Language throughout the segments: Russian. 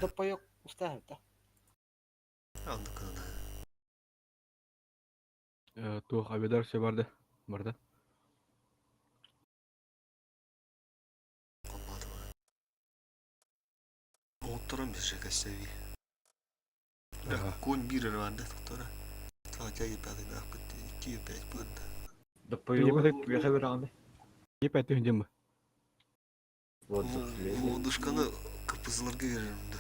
Допpa yok usta da. Aldık onu. Туох Авидар все барды. Барды. Olmadı mı? Oğutturan bir şey kaçsavi. Kon bir vardı doktora. Taca yapıyorduk da akıttı. 205 bunda. Допpa yok. Яха бер аңды. Еп әтті хүнден бі. O duşkanı kapızlarga veririm de.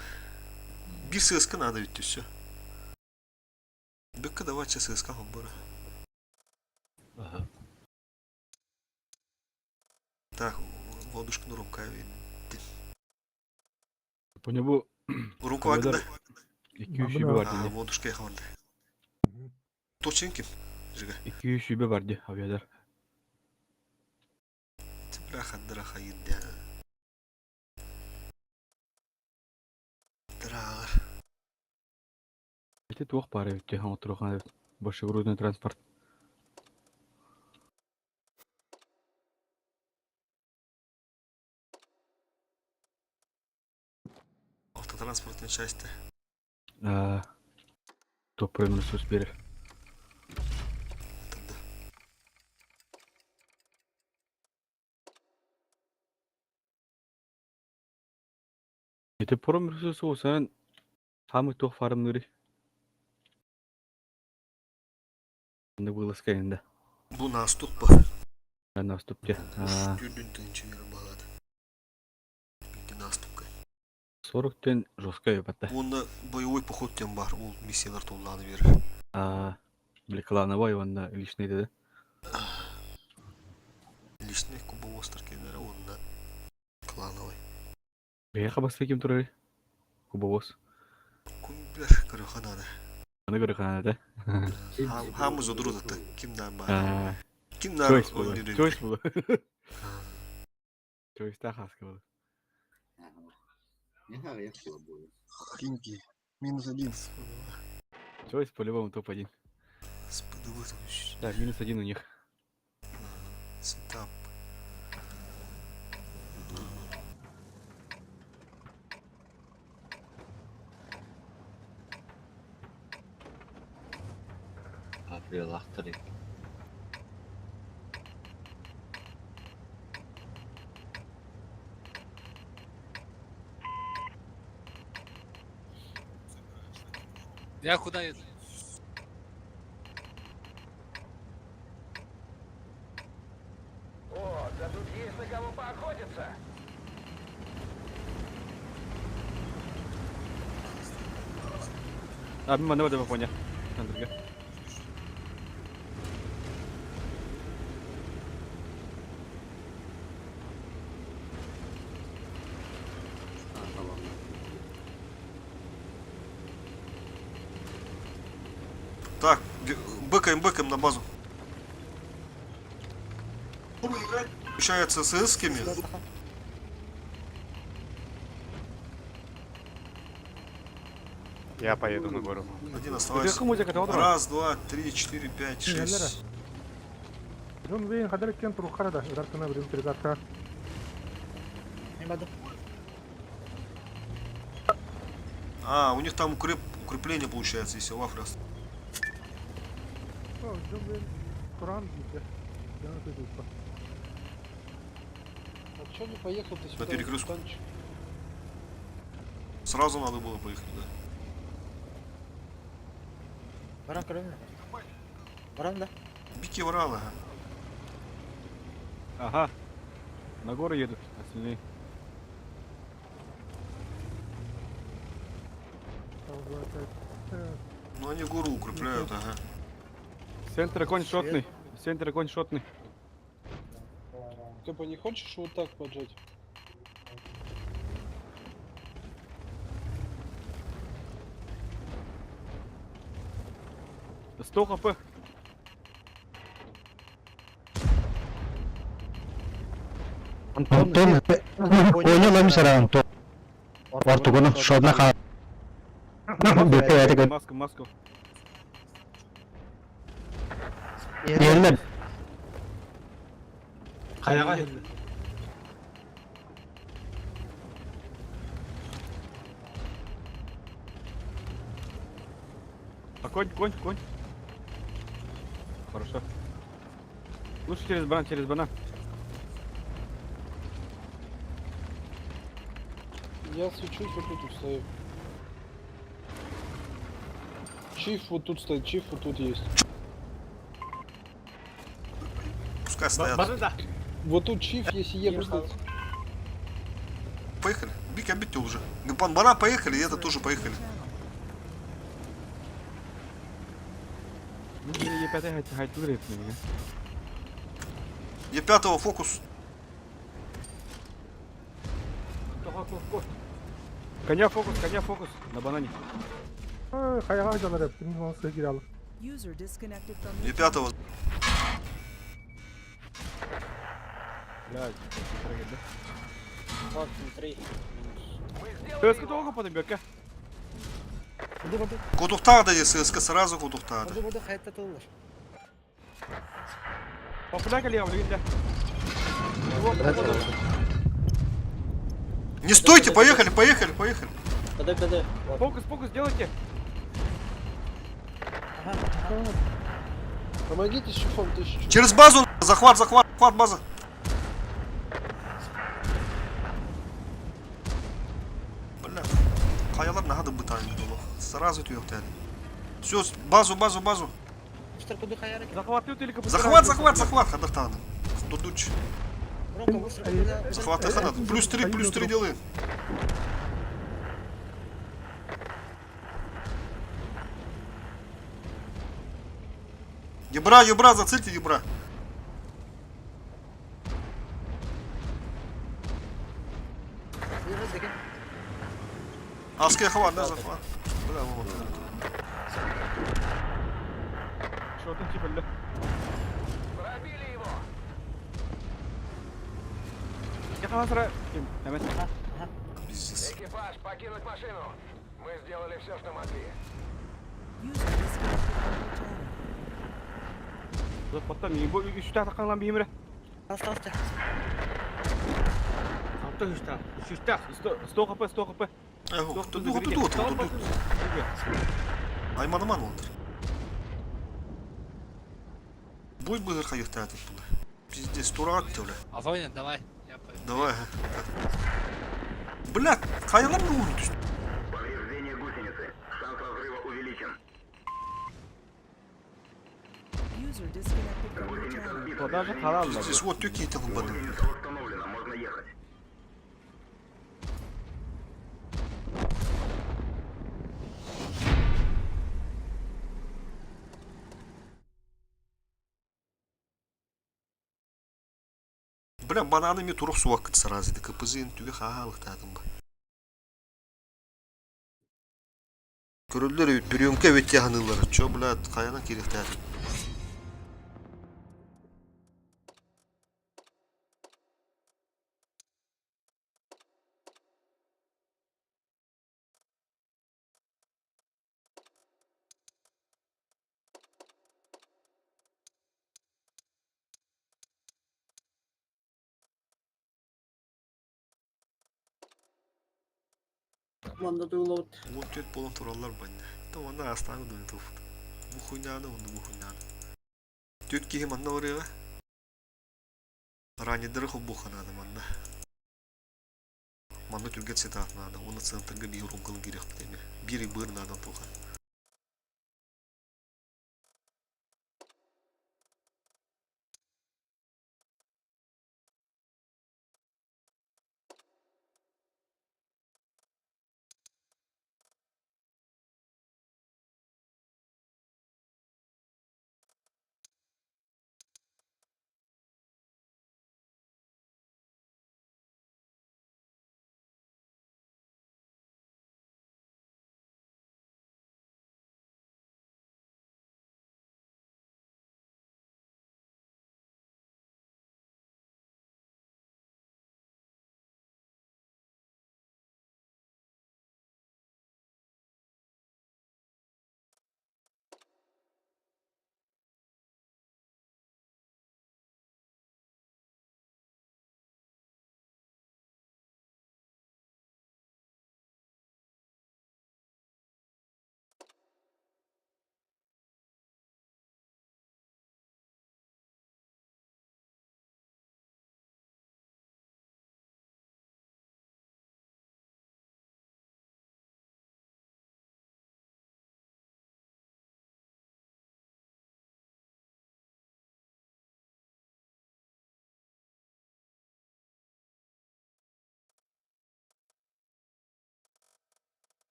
Bir sığıska nada bitti все. Бекка давача сığıska хомбора. Ага. Так, водушканы румкая верdim. По небу Румка вагында? 200 шүйбе бар А, дейді. водушка яхаванда. Точен ким? Жига. 200 шүйбе бар дейді Авидар. Тибраха дыраха йынды. Дырағыр. Эти туох пары бітті. Аңа тұрған бошы грузный транспорт. Автотранспортная часть. Топ ресурс берер. Тогда. Эти пором ресурсы olsan самый туох фарымныры. Ne вылазка енді. Bu наступ па? Наступте. Дүрдүн тынчы бері бағады. Бинді наступка. 40-тен жестко ебатта. Онда боевой поход тем бар. Ол миссиялар толланы берір. Бля, клановой, он личный, да? Личный кубовостер кедері, онда клановый. Бияха басты кем тұрары? Кубовоз. Күмбер кырыханады. Аны көрі қана, да? Хамыз одырудатты. Кимдан бар? Кимдан Чойс было. ойнырын? Чойс было. Чойс-та хаска было. Ринги. -1. Чойс по-любому топ-1. Сподобалось. Да, -1 у них. Сетап. Апрелахтыры. Я куда еду? О, да тут есть на кого поохотиться. Мимо на воду поня. Андрюга. Так, бэкаем на базу. Получается с эскими. Я поеду на гору. Один оставайся. Раз, два, три, четыре, пять, шесть. А, у них там укрепление получается, если у Афрос. А чё не поехал ты сюда? На перекрестку. Танчик? Сразу надо было поехать, да. Баран кровина. Баран, да? Бики врала. Ага. На гору едут, остальные. Ну они гору укрепляют, ага. Центр конь шотный. Центр конь шотный. Ты бы не хочешь вот так поджать? Сто хп. Антон, понял, сара Антон. Ортогону шодна ха. Маску. Yerler. Қаяға? А конь. Хорошо. Лучше через банан. Я свечусь, вот тут стою. Чиф вот тут стоит, чиф вот тут есть. Пускай стоят. Базында. Вот тут чиф, если Е будет. Поехали. Бик обидел уже. Банан поехали, и это тоже поехали. Ну, я пятый хайт выиграет меня. Я пятого фокус. Коня фокус. На банане. Kayağın canları hep. Kimin olsa gir alır. User disconnected from Я your пятого. Блядь, Вот, смотри. СК долго потом бёрке. Буду, Кодухтада, если СК сразу кодухтада. хайта тылылır. Популяр коллега, блин, Не стойте, поехали. Когда. Фокус, делайте. Помогите с чифом, 1000. Через базу. Захват база. Бля. Kayalar ne kadar bıtayım dolu. Сразу yok yani. Все, базу. Быстро куда хаяры. Захватывают или капут? Захват, хадартаны. Дудуч. Ромка, быстро куда. Захват хадат. Плюс 3 делаем. Ебра, зацельте ебра. Аскер хват, да, захват. Бля, вот. Что там типа, бля? Пробили его. Я хавасра. Hemen. Пиздец. Экипаж, покинуть машину. Мы сделали все, что могли. user disconnected from your channel. Zaten iyi bu üç tane takan lan bir yemre. Остался. Altı üç tane. Сто хп. Ego, тут. Айманыман отыр. Бой бы хайыхтат бұл. Пиздец, турат бля. Афонин, давай. Я пойду. Давай. Бля, хайылам не улетишь. Повреждение гусеницы. Шанс разрыва увеличен. User disconnected from your channel. O даже halal da. Пиздец, вот тюки этим баны. Установлено, можно ехать. Бля, бананами турок суак сразу. Да капызын тюге хахалых татым ба. Көрөлдөр бүрөңкө бет яханылар. Чо, бля, каянан керек татым. Манда дулот. Вот тет полон тураллар банда. То ана астаны дын туф. Бу хуйнаны. Тет кихи манна орыга. Ранее дырыхыл буханады манна. Манна тюргет сетат надо. Оны центрга бир умкалын керек бітеме. Бири быр надо туха.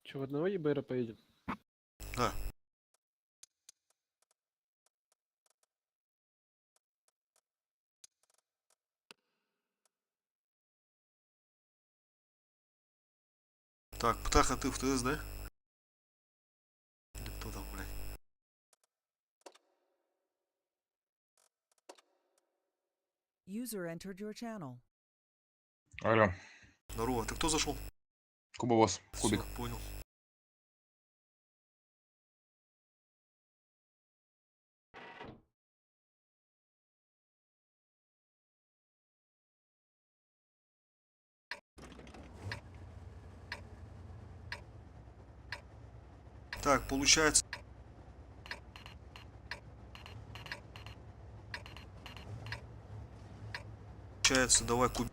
Че, в одного ЕБР поедем? Да. Так, Птаха, ты в ТС, да? Или кто там, блядь? User entered your channel. Алло, Здорово, ты кто зашел? Кубовоз, Кубик. Всё, понял. Так, получается. Получается, давай кубик.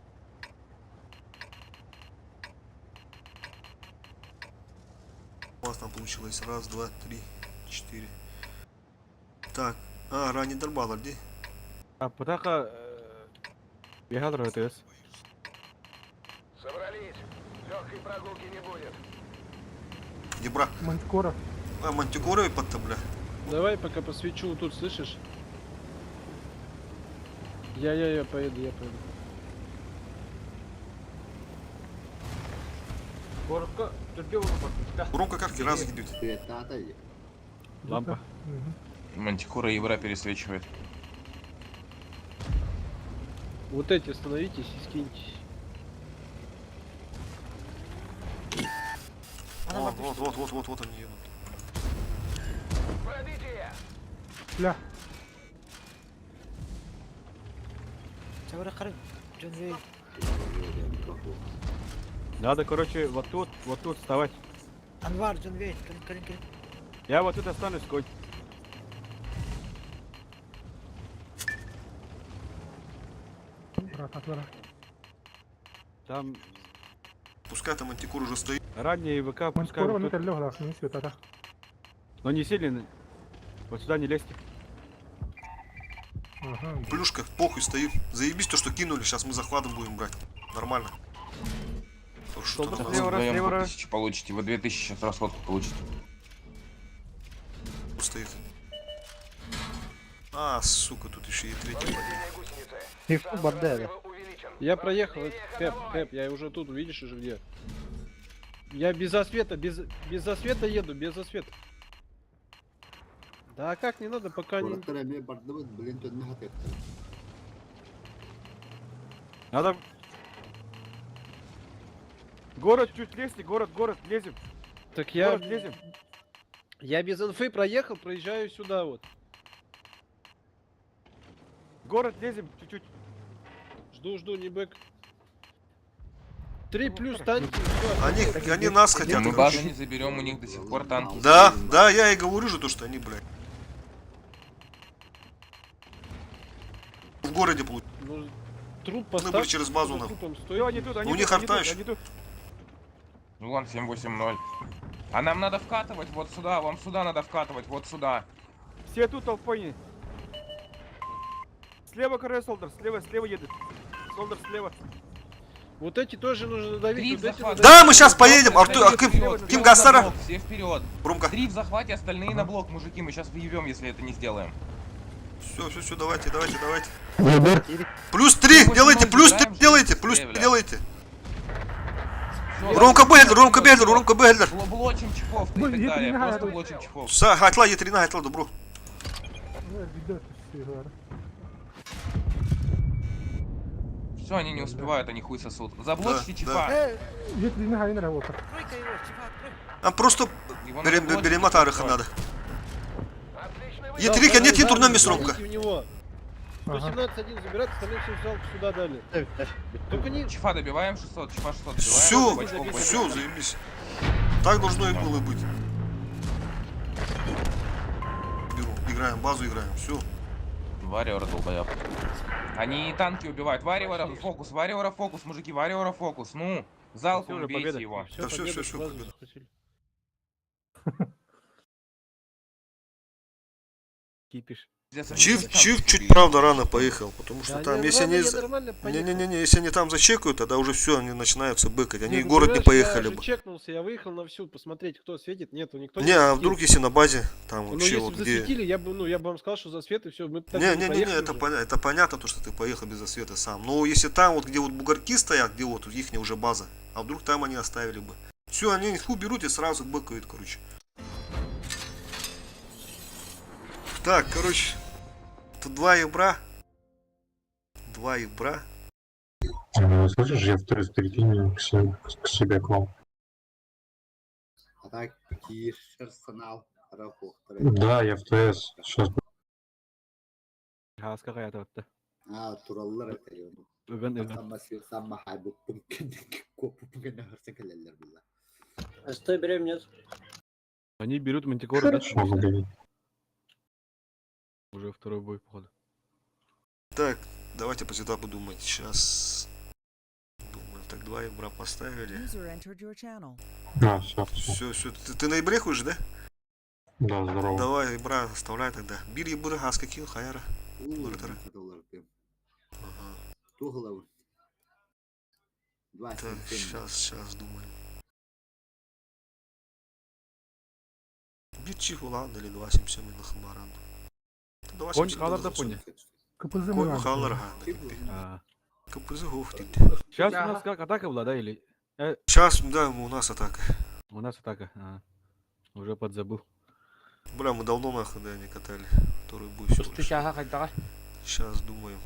У вас там получилось. Раз, два, три, четыре. Так. Ранний Дарбалар, где? А Птаха... Я гадру ТС. Собрались. Легкой прогулки не будет. Где бра? Мантикора. Мантикоровый под бля. Давай пока посвечу тут, слышишь? Я поеду, Коротко, терпел его. Громко карки раз идет. Лампа. Мантикора Евра пересвечивает. Вот эти остановитесь и скиньтесь. Вот они едут. Бля, Чавара Харин. Джон Вей. Надо, короче, вот тут вставать. Анвар, Джон Вей. Карин. Я вот тут останусь, конь. брат, отвора. Там Пускай там Мантикор уже стоит. ранние ВК, пускай Мантикора вот не тут. легла, не светата. Но не сильно. Вот сюда не лезьте. Ага. Плюшка, похуй стоит. Заебись то, что кинули. Сейчас мы захватом будем брать. Нормально. Что Солдат там слева, раз, Вдвоем слева, по раз. 1000 получите, вы 2000 сейчас расходку получите. стоит? Сука, тут еще и третий подъезд. Я проехал, Кэп, я уже тут, видишь уже где. Я без засвета, без засвета еду, без засвета. Да как не надо, пока не... Надо... Город чуть лезьте, город, лезем. Так я... Город лезем. Я без инфы проехал, проезжаю сюда вот. Город лезем чуть-чуть. Жду, не бэк. 3 плюс танки, всё. Они нас хотят. Мы базу не заберем, у них до сих пор танки. Да, я и говорю же то, что они, блядь. В городе получили. Ну, труп Мы поставь. были через базу, за нахуй. трупом стоит. Всё, они тут, они У тут, них они тут, арта ещё. они тут. Ну вон 780. А нам надо вкатывать вот сюда, вам сюда надо вкатывать, вот сюда. Все тут толпой. Слева король Солдер, слева едет. Солдер слева. Вот эти тоже нужно давить. Три в вот эти захвате. надо- Да, мы сейчас поедем. Ким Все Гассара? на блок, все вперед. Громко. 3 в захвате, остальные на блок, мужики. Мы сейчас въебем, если это не сделаем. Все, давайте. Ебер. Плюс 3 делайте, плюс 3 делайте, плюс 3 делайте. Ромка Беглер. Блочим чехов и Ну, так я далее. понимаю, Просто это- блочим чехов. Гайтла, Етрина, Гайтла, добро. Все, они не успевают, они хуй сосут. Заблочьте Да, чефа. Если не гайна работа. Тройка его, чувак, тройка. Нам просто Его надо блочить, перемотать их всё. надо. Етрика, нет, нету на место, Ромка. Заберите в него. Ага. 117 один забирает, остальные все взял сюда дали. Только не... Чефа добиваем 600, чефа 600 добиваем. Все, бочков, все, бочков. заебись. Так должно и было быть. Беру, играем, базу играем, все. Вариора долбояб. Они танки убивают. Вариора фокус, мужики, Вариора фокус. Ну, залпом Всё, уже убейте победа. его. Да всё, победа, всё, базу победа. захватили. Кипиш. Пиздец, они Чиф, танки Чиф чуть, убили. правда, рано поехал, потому что Да там, не, если нормально, они... я нормально поехал. Не-не-не, если они там зачекают, тогда уже все, они начинаются быкать. Они Не, в ну, город не понимаешь, поехали я же бы. чекнулся, я выехал на всю посмотреть, кто светит. Нету, никто Не, а засветил. вдруг если на базе, там Ну, вообще если вот бы где... засветили, я бы вам сказал, что засвет и все. Мы так бы не Не-не-не, поехали это, уже. это понятно, то, что ты поехал без засвета сам. Но если там вот, где вот бугорки стоят, где вот их уже база, а вдруг там они оставили бы. Все, они инфу берут и сразу быкают, короче. Так, короче, тут 2 ебра. 2 ебра. Слышишь, я в прикинь к себе к вам. Да, я в ТС. Сейчас. Haska ajatelette? Turallar atıyor. Ben Sen mahal bu mümkün hırsın billah. Стой, берем, нет. Они берут мантикору, да? Хорошо, блин. Уже второй бой, походу. Так, давайте по сетапу думать. Сейчас. Думаю, так, 2 ебра поставили. User entered your channel. А, все. Все. Ты на ебре ходишь, да? Да, здорово. Давай, ебра, оставляй тогда. Бир ебра, а скакил, хаяра. Ага. Так, сейчас думаем. Bir çift olan deli 277 на хабаранду. Конь қалар да понял. КПЗ Конь мы халар А. КПЗ гофтит. Сейчас у нас как атака была, да, или? Сейчас, да, у нас атака. У нас атака. А. Уже подзабыл. Бля, мы давно нахуй, да, не катали. Второй бой всего лишь. Сейчас думаем.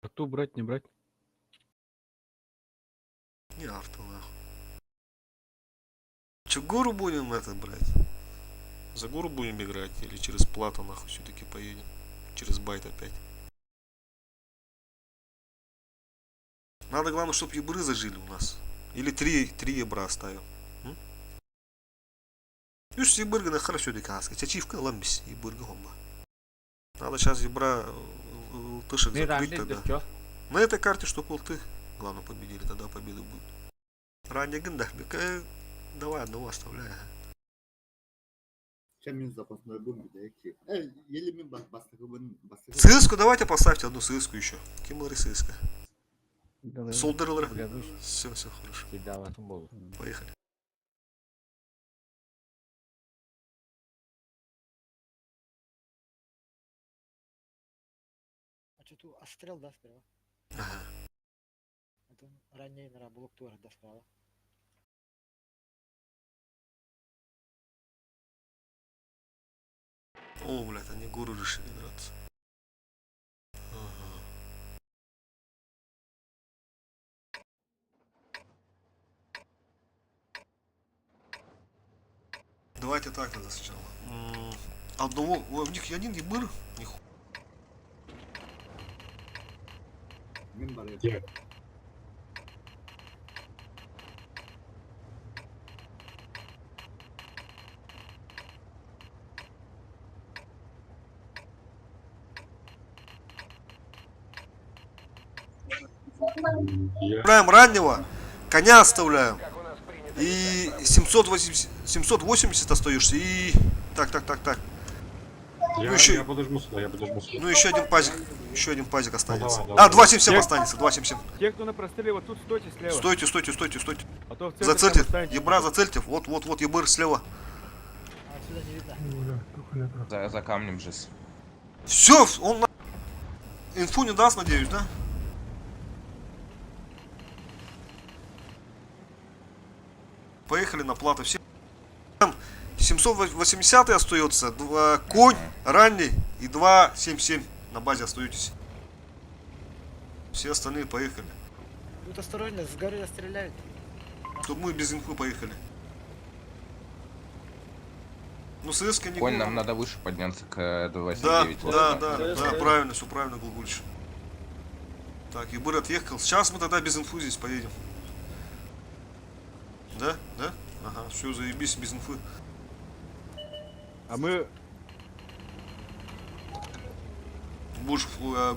Арту брать, не брать? Не авто нахуй. Че, гору будем это брать? За гору будем играть или через плату нахуй все-таки поедем? Через байт опять. Надо главное, чтобы ебры зажили у нас. Или 3 ебра оставим. Юж ебырга на хорошо дикаска. Чачивка ламбис ебырга гомба. Надо сейчас ебра тышек закрыть тогда. На этой карте, что полты, главное, победили, тогда победа будет. Ранее гында. Давай одного оставляй. Сыску давайте поставьте одну сыску еще. Кимлары сыска. Солдерлер. Все хорошо. Поехали. А что тут отстрел, да, справа? Ага. Это ранее на блок тура, да, справа. О, блядь, они гору решили драться. Ага. Давайте так тогда сначала. Одного, у них один ебыр, нихуя. Оставляем раннего, коня оставляем. И 780 остаешься. И так. Я подожму сюда, Ну еще один пазик. Еще один пазик останется. Ну, давай. 277 останется, 277. Те, кто на простреле, вот тут стойте слева. Стойте. А то в центр Зацельте. там останетесь. Ебра, зацельте. Вот, ебыр слева. А отсюда не видно. За камнем же. Все, он инфу не даст, надеюсь, да? Поехали на плату. Все. 780 остается, конь, ранний и 277 на базе остаетесь. Все остальные поехали. Будь осторожны, с горы стреляют. Чтобы мы без инфы поехали. Ну, ССК не Конь, гулял. нам надо выше подняться к Да, 289. да, правильно, все правильно, Гулгульч. Так, Ебыр отъехал. Сейчас мы тогда без инфы здесь поедем. Да? Ага, все, заебись, без инфы. А мы Будешь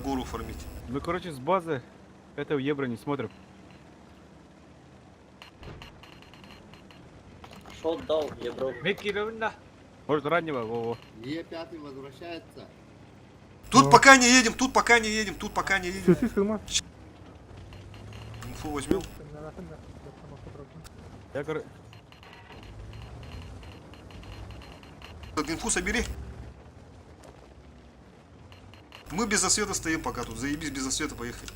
гору фармить. Мы, короче, с базы этого евро не смотрим. Шот дал, ебро. Мекки ровно. Может раннего, во-во. Е5 возвращается. Тут пока не едем, тут пока не едем, тут пока не едем. Инфу возьмем. Я, Инфу собери. Мы без засвета стоим пока тут. Заебись, без засвета поехали.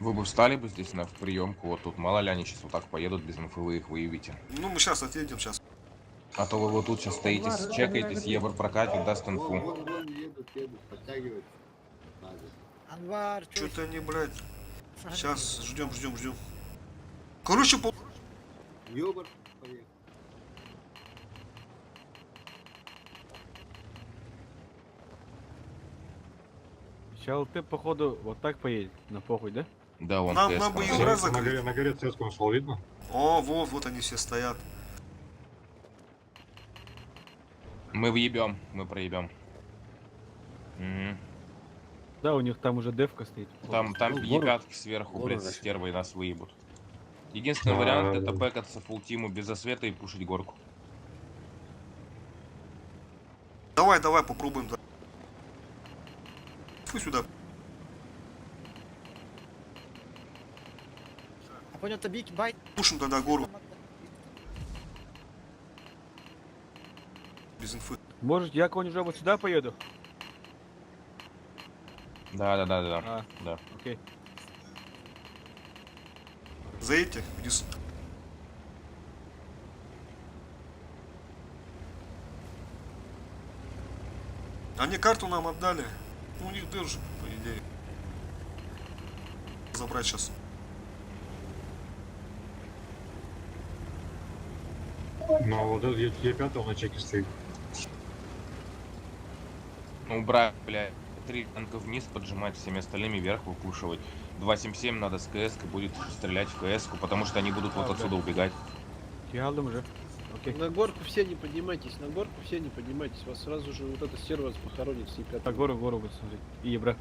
Вы бы встали бы здесь в приемку, вот тут мало ли они сейчас вот так поедут без инфы, вы их выявите. Ну, мы сейчас отъедем, сейчас. А то вы вот тут сейчас стоите, чекаетесь, Ебр прокатит, даст инфу. Вон едут, подтягиваются. Анвар, чё? Что-то они, блядь. Сейчас, ждем. Короче, Ёбар, поехал. Сейчас ты, походу, вот так поедет, на похуй, да? Да, вон нам КС бы там их раз стоит. закрыть. На горе цеску нашел, видно? О, вот они все стоят. Мы въебем, мы проебем. Мгм. Да, у них там уже девка стоит. Там ебятки сверху, блядь, с стервой нас выебут. Единственный вариант это бэкаться фултиму без засвета и пушить горку. Давай, попробуем. Фу сюда. А понял, то бить, байт. Пушим тогда гору. Без инфы. Может, я конь уже вот сюда поеду? Да. Да. Окей. Заедьте вниз. Они карту нам отдали. Ну, у них держи, по идее. Забрать сейчас. Ну, а вот этот Е5 он на чеке стоит. Ну, брать, блядь, 3 танка вниз поджимать, всеми остальными вверх выпушивать. 277 надо с КС будет стрелять в КС, потому что они будут вот отсюда убегать. Я алдым уже. Окей. На горку все не поднимайтесь, вас сразу же вот эта стерва вас похоронит с Е5. Так, гору вот смотри. И ебра.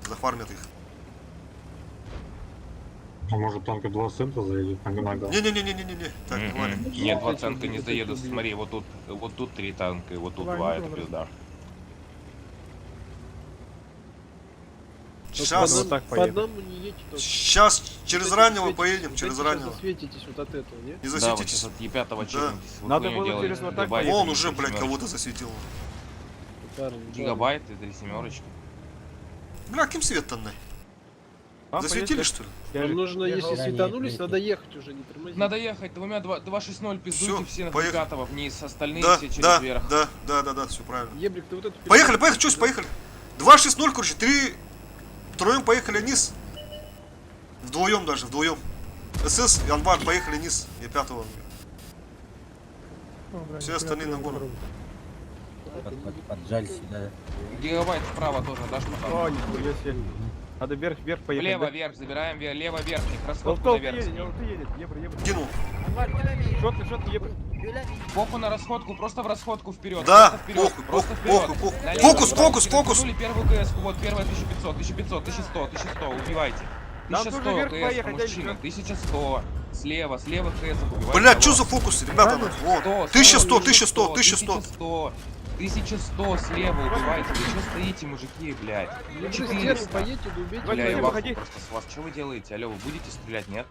Зафармят их. А может танка 2 цента заедет на Ганага? Не-не-не-не-не-не. Так, нормально. Нет, 2 танка не заедут, смотри, вот тут 3 танка, и вот тут 2, это пизда. Сейчас, вот так По поедем. одному не едьте только. сейчас через Вот эти раннего светитесь, поедем, вот через эти сейчас раннего. засветитесь вот от этого, не? И Да, вот засветитесь. сейчас от Е5 чекнитесь. Вот Надо хуйню было делаете, через вот так гигабайты, Вон 3 уже, блядь, семерочки. кого-то засветил. Парни, Гигабайты, 3 семерочки. Бля, каким свет-то на? А, Засветили, поедешь? что ли? Я же- нужно, если светанулись, надо ехать уже, не тормозить. Надо ехать, 260 пиздуйте Всё, все на поехали. 5 вниз, остальные Да, все через да, верх. да, все правильно. Еблик, ты вот эту... Поехали, чуть, поехали. 2-6-0, короче, 3. Втроем поехали вниз. Вдвоем даже, вдвоем. СС и Анвар поехали вниз. Я 5-го. Все остальные на гору. Поджали сюда. Гигабайт вправо тоже, дашь О, потом. нихуя себе. Надо вверх поехать. Влево да? вверх, забираем лево вверх, их расходку Толк наверх. едет, едет. Ебра. Кинул. Анвар, гулями, Шотный, ебра. гулями. Похуй на расходку, просто в расходку вперед. Да, просто вперед, похуй, просто похуй, вперед. похуй. Налево, Фокус, направо, фокус, через фокус. нули первую КС-ку, вот первая 1500, 1100, убивайте. Нам 1100 тоже вверх КС, поехать, мужчина, дяденька. 1100. Слева КС убивайте. Блядь, что за фокусы, ребята? Вот. 1100, 1100, 1100. 1100 слева убивайте. Вы что стоите, мужики, блядь? Ну, ты 400. стерву поедьте, да убейте. Бля, Вадим, я ваху выходи. просто с вас. Что вы делаете? Алло, вы будете стрелять, нет?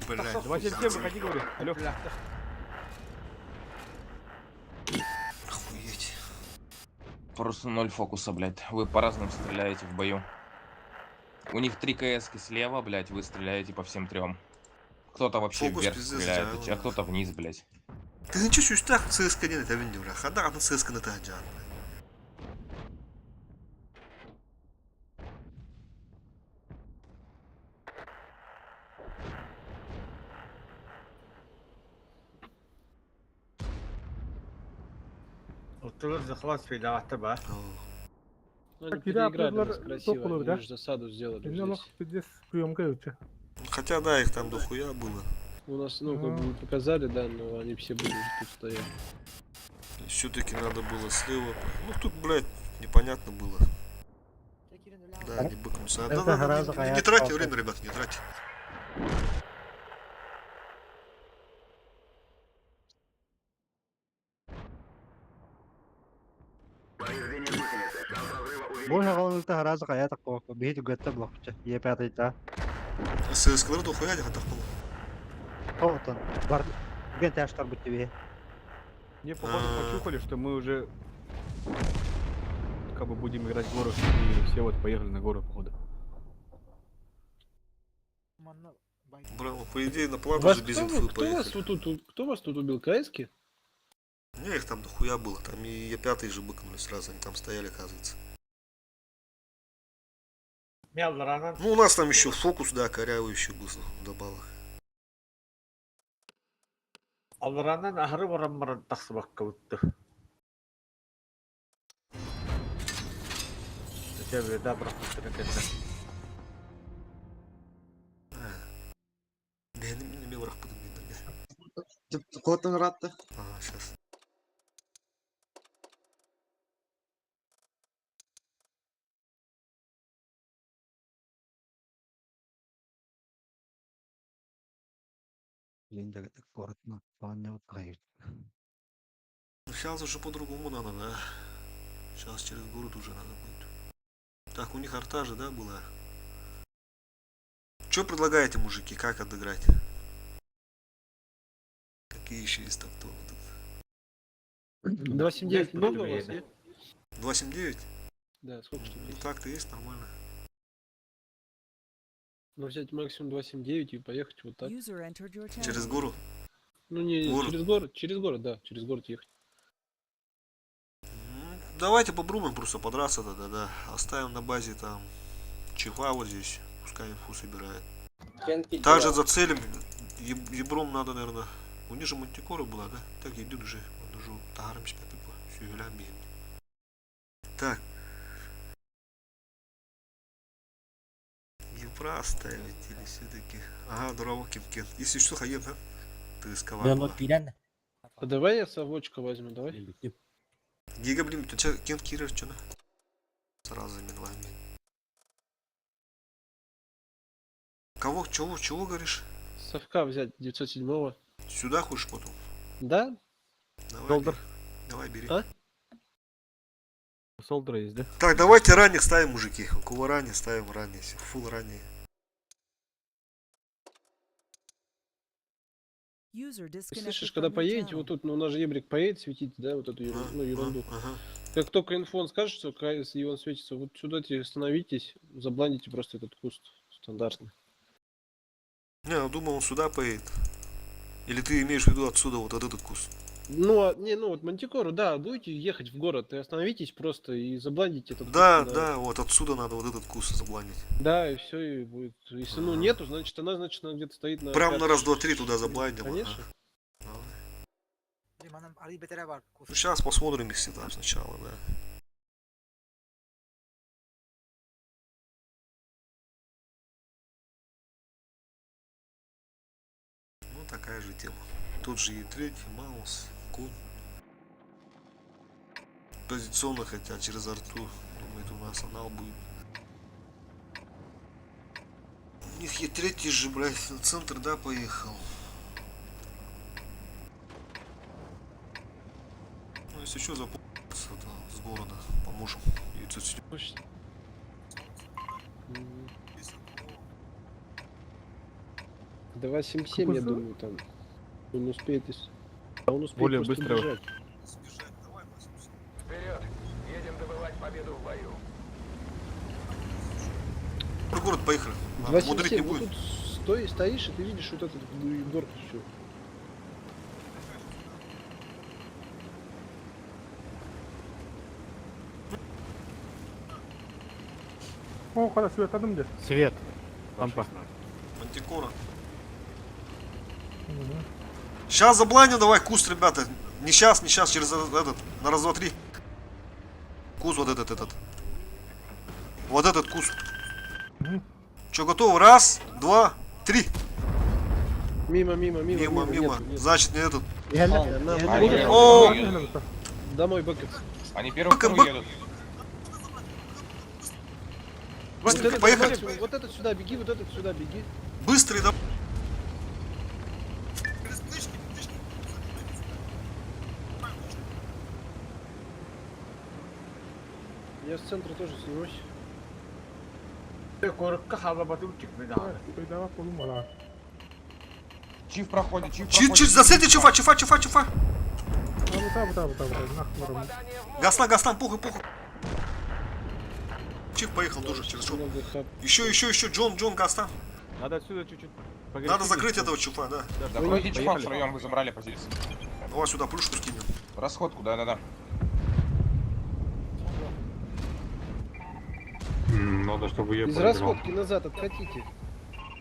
Блядь. 277, выходи, говорю. Алло. Охуеть. Просто 0 фокуса, блядь. Вы по-разному стреляете в бою. У них 3 КС-ки слева, блядь, вы стреляете по всем 3. Кто-то вообще Фокус вверх пиздец, стреляет, да. а кто-то вниз, блядь. Ты ничего чувствуешь, так ЦСКА нет, я видел, бля. Хада на ЦСКА на тагджан. Они Кира, переиграли предвар- нас красиво, топливо, они да? же засаду сделали здесь. Хотя да, их там дохуя было. У нас, ну, как бы показали, да, но они все были уже тут стоять. Все-таки надо было слева. Ну тут, блядь, непонятно было. Да, не быкнуться. Это Да, гораздо не понятно. тратьте время, ребят, не тратьте. Повреждение гусеницы. Шанс разрыва увеличен. Боже, голубка гораздо кая такого. Бейт гетто блокча. Е5 та. С сковороду хуяди отдохнул. Тотон. Бар. Ген тяжтар будь тебе. Мне походу А. почухали, что мы уже как бы будем играть в гору, и все вот поехали на гору, походу. Браво, по идее, на план Вас уже без кто, инфы кто вас поехали. тут, кто вас тут убил? КСки? Не, их там дохуя было. Там и Е5 же быкнули сразу, они там стояли, оказывается. Ну, у нас там еще фокус, да, корявый еще был вдобавок. Алранан ахры бараммаран тахсыбакка утты. Жебеда брахматтырын кенде. Benim ne bırak bu dinlerine. Котон ратта. Ага, сейчас. Линдага так коротно. Панне вот гайд. Ну, сейчас уже по-другому надо, да. Сейчас через город уже надо будет. Так, у них арта же, да, была? Что предлагаете, мужики, как отыграть? Какие еще есть топтоны тут? 279 много у вас, нет? 279? Да, сколько штук Ну есть? так-то есть, нормально. Ну взять максимум 279 и поехать вот так. User entered your channel. Через гору? Ну не, Город? через город, да, через город ехать. Ну, давайте попробуем просто подраться тогда, да. Оставим на базе там Чехва вот здесь, пускай инфу собирает. Также зацелим, ебром надо, наверное. У них же Мантикора была, да? Так, идут уже. Он уже тагаром себя тупо. Все, гулям бегем. Так. Ебра оставить или все-таки. Ага, дурак Кимкен. Если что, хаем, да? Ты сковал. А давай я совочка возьму, давай. Гига, блин, ты че, Кент Киров, что на? Сразу заменила. Кого, чего говоришь? Совка взять 907-го. Сюда хочешь потом? Да? Давай, Солдер. бери. Давай, бери. А? Солдера есть, да? Так, давайте ранних ставим, мужики. У кого ранее ставим ранее. Фул ранее. User disconnected Слышишь, from когда your поедете, channel. вот тут, ну, у нас же ебрик поедет светить, да, вот эту ерунду. Ага. Как только инфон скажет, что КС и он светится, вот сюда остановитесь, забландите просто этот куст стандартный. Не, я думал, он сюда поедет. Или ты имеешь в виду отсюда вот этот куст? Ну, не, ну вот Мантикору, да, будете ехать в город, и остановитесь просто и забландите этот Да, куст, да, вот отсюда надо вот этот куст забланить. Да, и все, и будет. Если ну нету, значит она где-то стоит на. Прям на пятой, раз, два, три шестой, туда забландим. Конечно. Ага. Benim Ali betere var. Ну, сейчас посмотрим их всегда сначала, да. Ну, такая же тема. Тут же и третий, маус, код. Позиционно, хотя через арту, думает, у нас анал будет. У них и третий же, блядь, на центр, да, поехал. Ну, если что, запомнится с города, поможем. 907. Точно. М. 277, я думаю, там. Он успеет. А он успеет Более просто быстро. бежать. Вперед! Едем добывать победу в бою. В город поехали. Мудрить не 277, вот будет. тут стоишь, и ты видишь вот этот город еще. О, когда свет, adam где? Свет. Лампа. Мантикора. Сейчас забланим, давай куст, ребята. Не сейчас, через этот, на раз, два, три. Куст вот этот. Вот этот куст. Че, готово? Раз, два, три. Мимо. Мимо. Нету. Значит, не этот. Geldi. Она А, будет. О! Домой бэкэт. Они первый Бэкэт, второй едут. Вот этот, поехали. смотри, вот этот сюда беги, вот этот сюда беги. Быстрый, да. Я с центра тоже снимусь. Korkka havabatulchik minaa. Чиф проходит, Засвети чуфа. Гаслан, похуй. Чиф поехал тоже через шоп. Много хап. Еще, Джон, Гаслан. Надо отсюда чуть-чуть. Надо закрыть этого чуфа, да. Закройте чифа втроем, вы забрали позицию. Давай сюда плюшку скинем. Расходку, да. Надо, чтобы я Из проиграл. расходки назад откатите.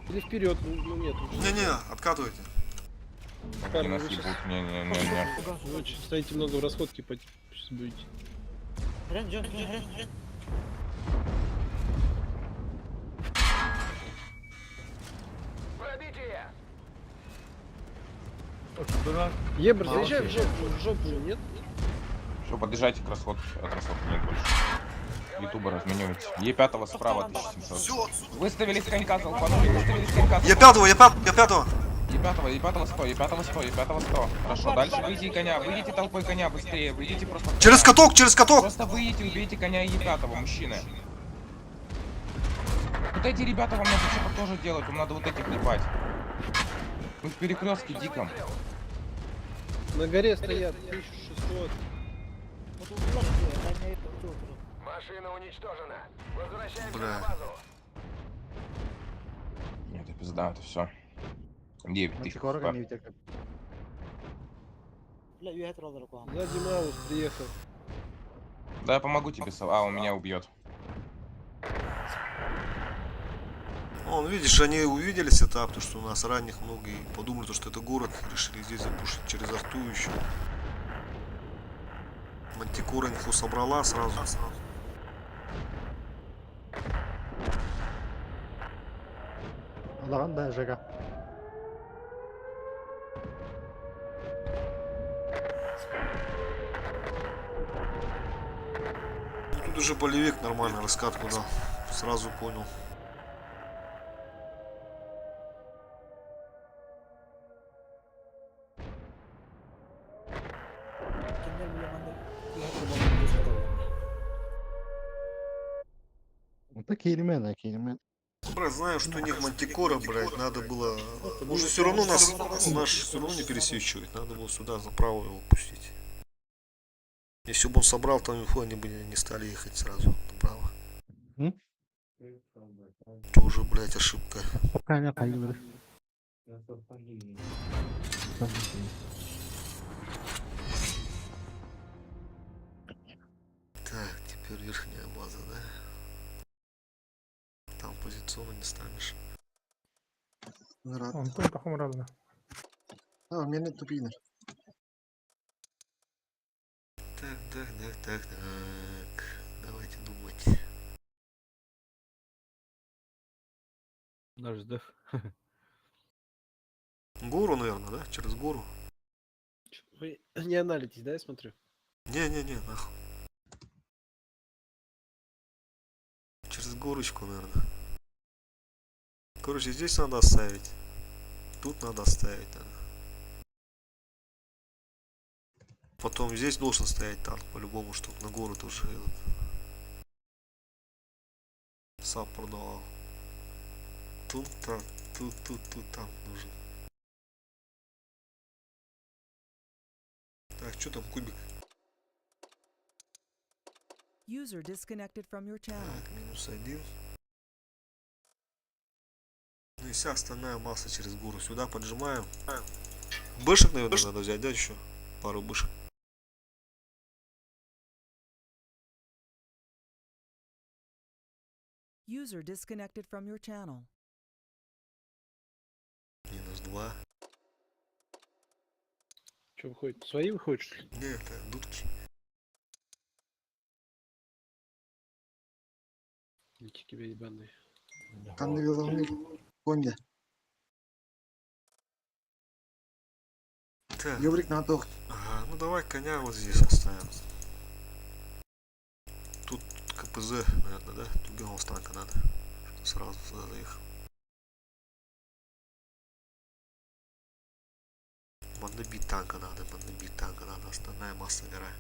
Или вперед, ну нет. лучше. Не, откатывайте. Какие нас ебут? Не. Вы стоите много в расходке, сейчас будете. Рен, Джон. Ебр, заезжай в жопу, нет? Что, подъезжайте к расходке. От расходки нет больше. Ютуба разменивайте. Е5 справа 1700. Все. Выставили с конька, залпанули, выставили с конька. Я пятого. Е5 100. Хорошо, дальше выйди коня, выйдите толпой коня быстрее, выйдите просто... Через каток. Просто выйдите, убейте коня Е5, мужчины. Вот эти ребята вам надо что-то тоже делать, вам надо вот этих ебать. Мы в перекрестке диком. На горе стоят 1600. Машина уничтожена. Возвращаемся Бля. на базу. Это пизда, это все. 9 тысяч. Мантикора не видел как. لا يهات رضا لكم. Сзади Маус приехал. Да, я помогу тебе, он меня убьет. Вон, видишь, они увидели сетап, то, что у нас ранних много, и подумали, то, что это город, решили здесь запушить через арту еще. Мантикора инфу собрала сразу. Allah'ın da Жека. Ну, тут уже болевик нормально раскатку дал. Сразу понял. Это Кельмен. Брат, знаю, что у них мантикора, блядь, надо было... Уже все равно наш все равно не пересвечивает. Надо было сюда направо его пустить. Если бы он собрал там инфу, они бы не стали ехать сразу направо. Тоже, блядь, ошибка. Правильно поехали. Так, теперь верхняя база, да? Там позиционно не станешь. Так. Давайте думать. Наш сдав. Гору, наверное, да? Через гору. Вы не аналитесь, да, я смотрю? Не, нахуй. Через горочку, наверное. Короче, здесь надо оставить. Тут надо оставить, наверное. Потом здесь должен стоять танк, по-любому, чтобы на город уже этот САП продавал. Тут танк нужен. Так, что там, кубик? User disconnected from your channel. Так, -1. Ну и вся остальная масса через гору. Сюда поджимаем. Бышек, наверное, надо взять, да, еще? Пару бышек. User disconnected from your channel. -2. Что выходит? Свои выходят, что ли? Не, это дудки. Эти тебя ебаные. Там навязал Конья. Так, Юбрик на то. ага, ну давай коня вот здесь оставим. ПЗ, наверное, да? Тут бегал с танка надо. Сразу сюда заехал. Поднабить танка надо, Остальная масса гора.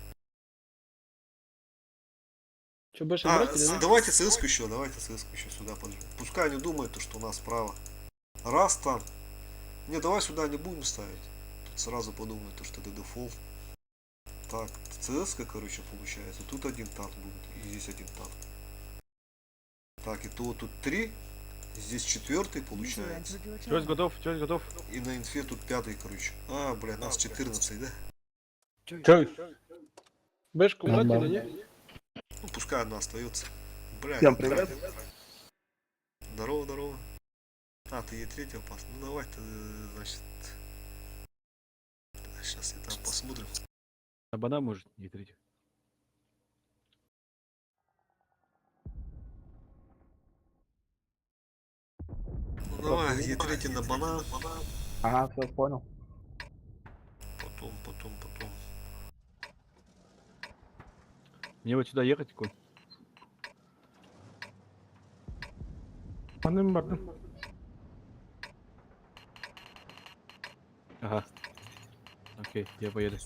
Че, больше брать или нет? Давайте ЦСК еще сюда подвинем. Пускай они думают, что у нас справа. Раз там. Не, давай сюда не будем ставить. Тут сразу подумают, что это дефолт. Так, ЦСК, короче, получается. Тут один танк будет, и здесь один танк. Так, и то тут 3. Здесь 4 получается. Чёсь готов, чёсь готов. И на инфе тут 5, короче. А, бля, нас 14, да? Че? Бэшку брать или нет? Ну, пускай одна остается. Бля, Всем привет. Здорово. А, ты Е3 опасный. Ну давай ты, значит. Сейчас я там посмотрим. На банан может не третий. Ну давай, Е3 на банан. Ага, все понял. Потом. Мне вот сюда ехать, Коль. Ага. Окей, я поеду.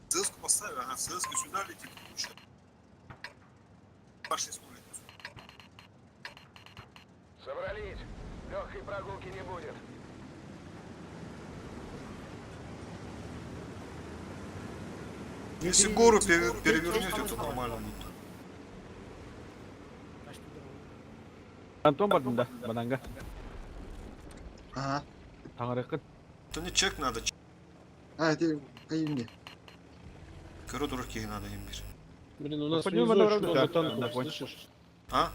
ЦСК поставили, ага, ЦСК сюда летит. Пошли с улицы. Собрались. Легкой прогулки не будет. Если гору перевернете, то нормально будет. Антон бардым да, бананга. Ага. Таңырықын. То не чек надо. А, это мне. Короче, руки надо им бить. Блин, у нас Поднимем внизу на очень дорогу. много Да, танков, да, понял. слышишь? А?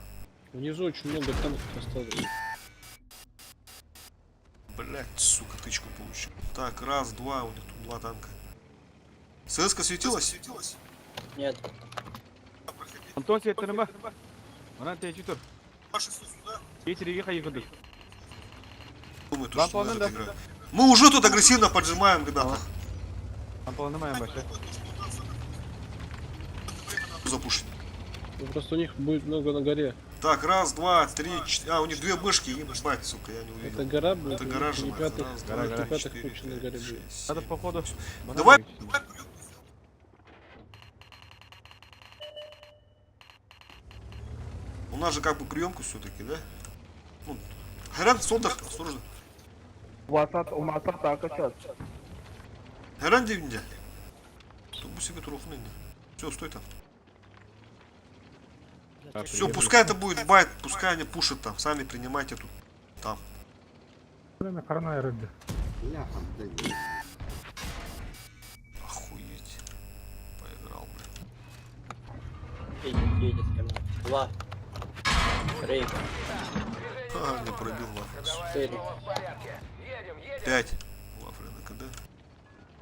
Внизу очень много танков осталось. Блять, сука, тычку получил. Так, раз, два, у них тут 2 танка. ЦСК светилась? Нет. Антон сеттерім ба? Банан течі тұр. Ваши сюда. Кетерге қайықыдық. Думаю, Вам что мы планы, это да? играем. Мы уже тут агрессивно поджимаем, ребята. Антонымаем башы. Запушить. Ну, просто у них будет много на горе. Так, раз, два, три, 4. А, у них 2 бышки, ебать, сука, я не увидел. Это гора будет. Это гора же, не нахуй. пятых, Раз, гора, два, гора. три, пятых 4, куча на 5, горе будет. 6, Надо 7. походу. Давай. У нас же как бы приемка все-таки, да? Ну, Гаран, солдат, осторожно. У нас атака сейчас. Гаран дивінде. Чтобы себе трухны. Все, стой там. Все, пускай это будет байт, пускай они пушат там. Сами принимайте тут. Там. Охуеть. Поиграл, блин. Едет ко мне. 2. Рейка. А, не пробил нахуй. 4. 5. Вафли на КД.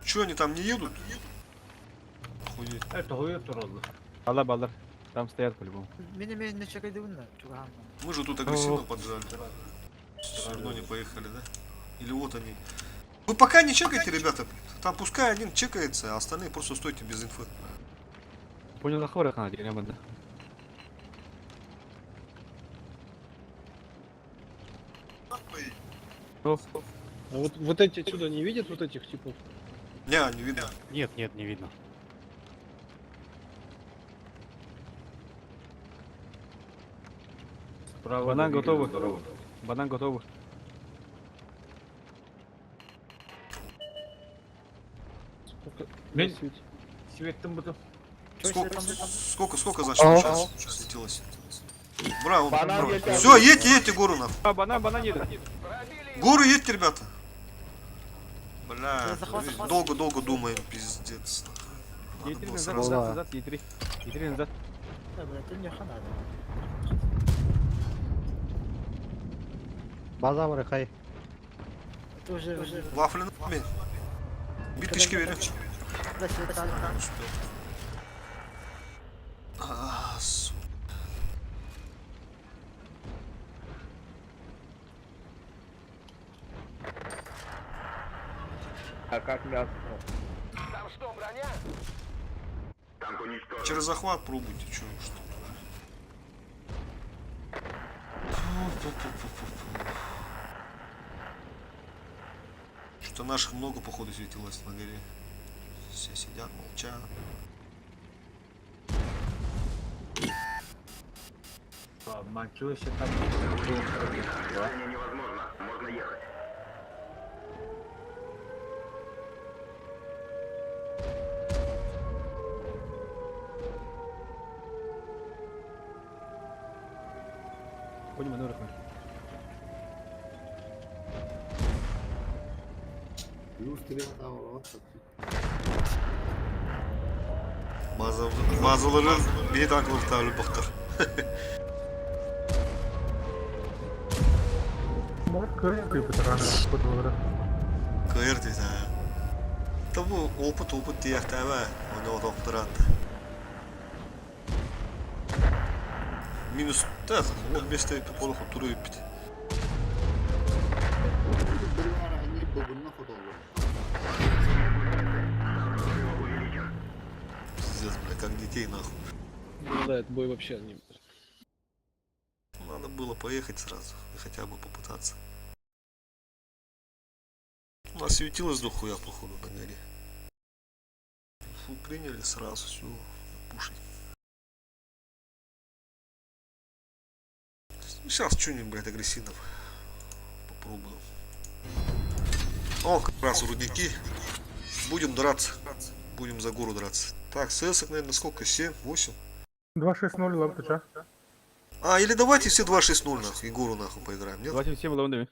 Че, они там не едут? Охуеть. Это хует розы. Алла балдар. Там стоят по-любому. Мы же тут агрессивно поджали. Все равно не поехали, да? Или вот они. Вы пока не чекайте, ребята. Там пускай один чекается, а остальные просто стойте без инфы. Понял, захвора хана, я банда. А вот эти отсюда не видят вот этих типов? Не, не видно. Нет, не видно. Банан готовы. Банан готовы. Мен... Светтің бұты. Сколько значит сейчас светилось? Браво. Все, едьте гору нахуй. А, банан едет. Гору едьте, ребята. Бля, долго думаем, пиздец. Надо Е3 было назад, сразу. назад, Е3. Е3 назад. База вырыхай. Вафли на мне. Биточки верю. А, сука. А как мясо? Там что, броня? Танк уничтожен. Через захват пробуйте, чё, что. Что-то наших много, походу, светилось на горе. Все сидят, молчат. Мочуся там. Движение невозможно. Можно ехать. Ходим, маневр. Bazıları bir tanklı tabi baktır. Kıyır dedi ha. Tabi oput diye tabi. Onu o doktor attı. Minus da 15 tane polu oturuyor bit. Пиздец, бля, как детей нахуй. Ну да, это бой вообще не... Надо было поехать сразу, и хотя бы попытаться. У нас светилось дохуя, походу, на горе. Фу, приняли сразу, все, пушить. Сейчас что-нибудь, блядь, агрессивно попробуем. О, как раз рудники. Будем драться. Будем за гору драться. Так, ССок, наверное, сколько? 7, 8? 2-6-0, лаптача. А, или давайте все 2-6-0 нахуй, Егору нахуй поиграем, нет? 27 лавандами.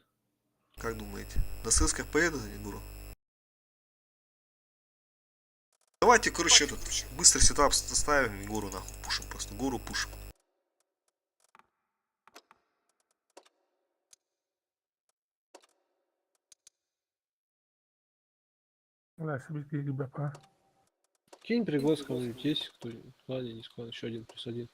Как думаете? На ССках поедут за Егору? Давайте, короче, этот быстрый сетап составим, Егору нахуй пушим просто. Гору пушим. Кинь приглас кого-нибудь, есть кто? Ладно, не склад, еще 1+1.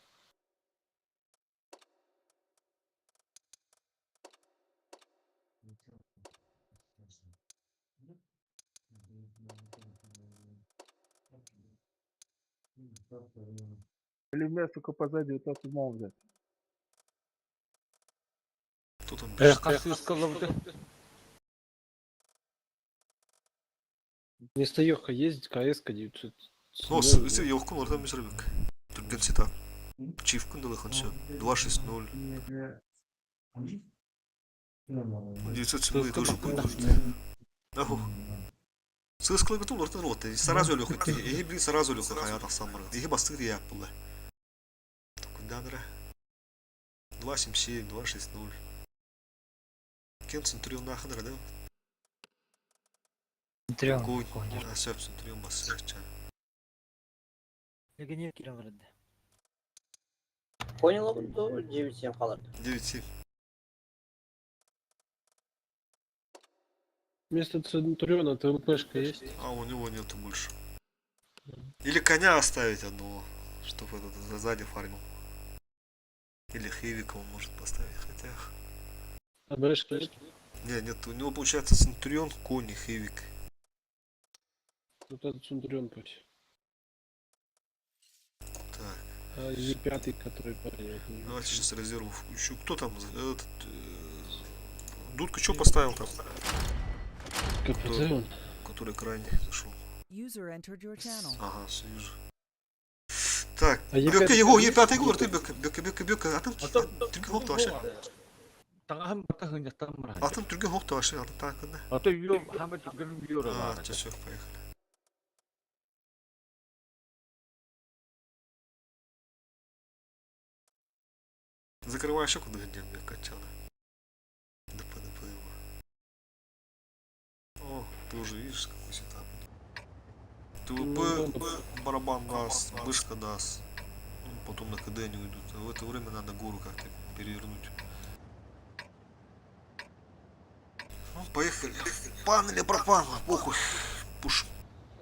Или вместо позади вот так мол взять. Кто там Эх, пишет? как ты сказал, ты? Вместо Йоха есть КС-ка 900. О, Йохкун, oradan bir sıra bak. Türkmen seta. Çift kundalı konuşuyor. 2-6-0. 907 тоже будет. Оху. Сыскалы bütün ortadan oldu. Сразу өлі өтті. Еге білін сразу өлі өтті. Hayat aksamları. Еге бастық дейі ақ болды. Күндандыра. 2-7-7, 2-6-0. Кем Центурион нахындыра, да? Центурион. Конь. А, сөп Центурион басы. Легионер Кирилл Редде. Понял, 9-7 қалады. 9-7. Вместо Центуриона ТМПшка есть? А у него нету больше. Или коня оставить одного, чтобы этот сзади фармил. Или Хевика он может поставить, хотя... А брешка есть? Не, нет, у него получается Центурион, конь и Хевик. Вот этот Центурион пусть. Так, А Е5, который парень. давайте сейчас резерву включу. Кто там? Этот, Дудка что поставил там? КПЗ он. Который крайне зашел. User entered your channel. Ага, все вижу. Так, А Бёка Е5 его, Е5 Егор, ты Бёка, а там Түрген хоқты вообще. Таңғам бата хыңжақтан мұра. А там Түрген хоқты вообще, а там так, да? А то үйі хамы түргенім үйі А, все, поехали. Закрывай еще куда где мне качало. ДП его. О, ты уже видишь, какой сетап. ТВП барабан даст, вышка даст. Ну, потом на КД не уйдут. А в это время надо гору как-то перевернуть. Ну, поехали. Пан или пропан, похуй. Пуш.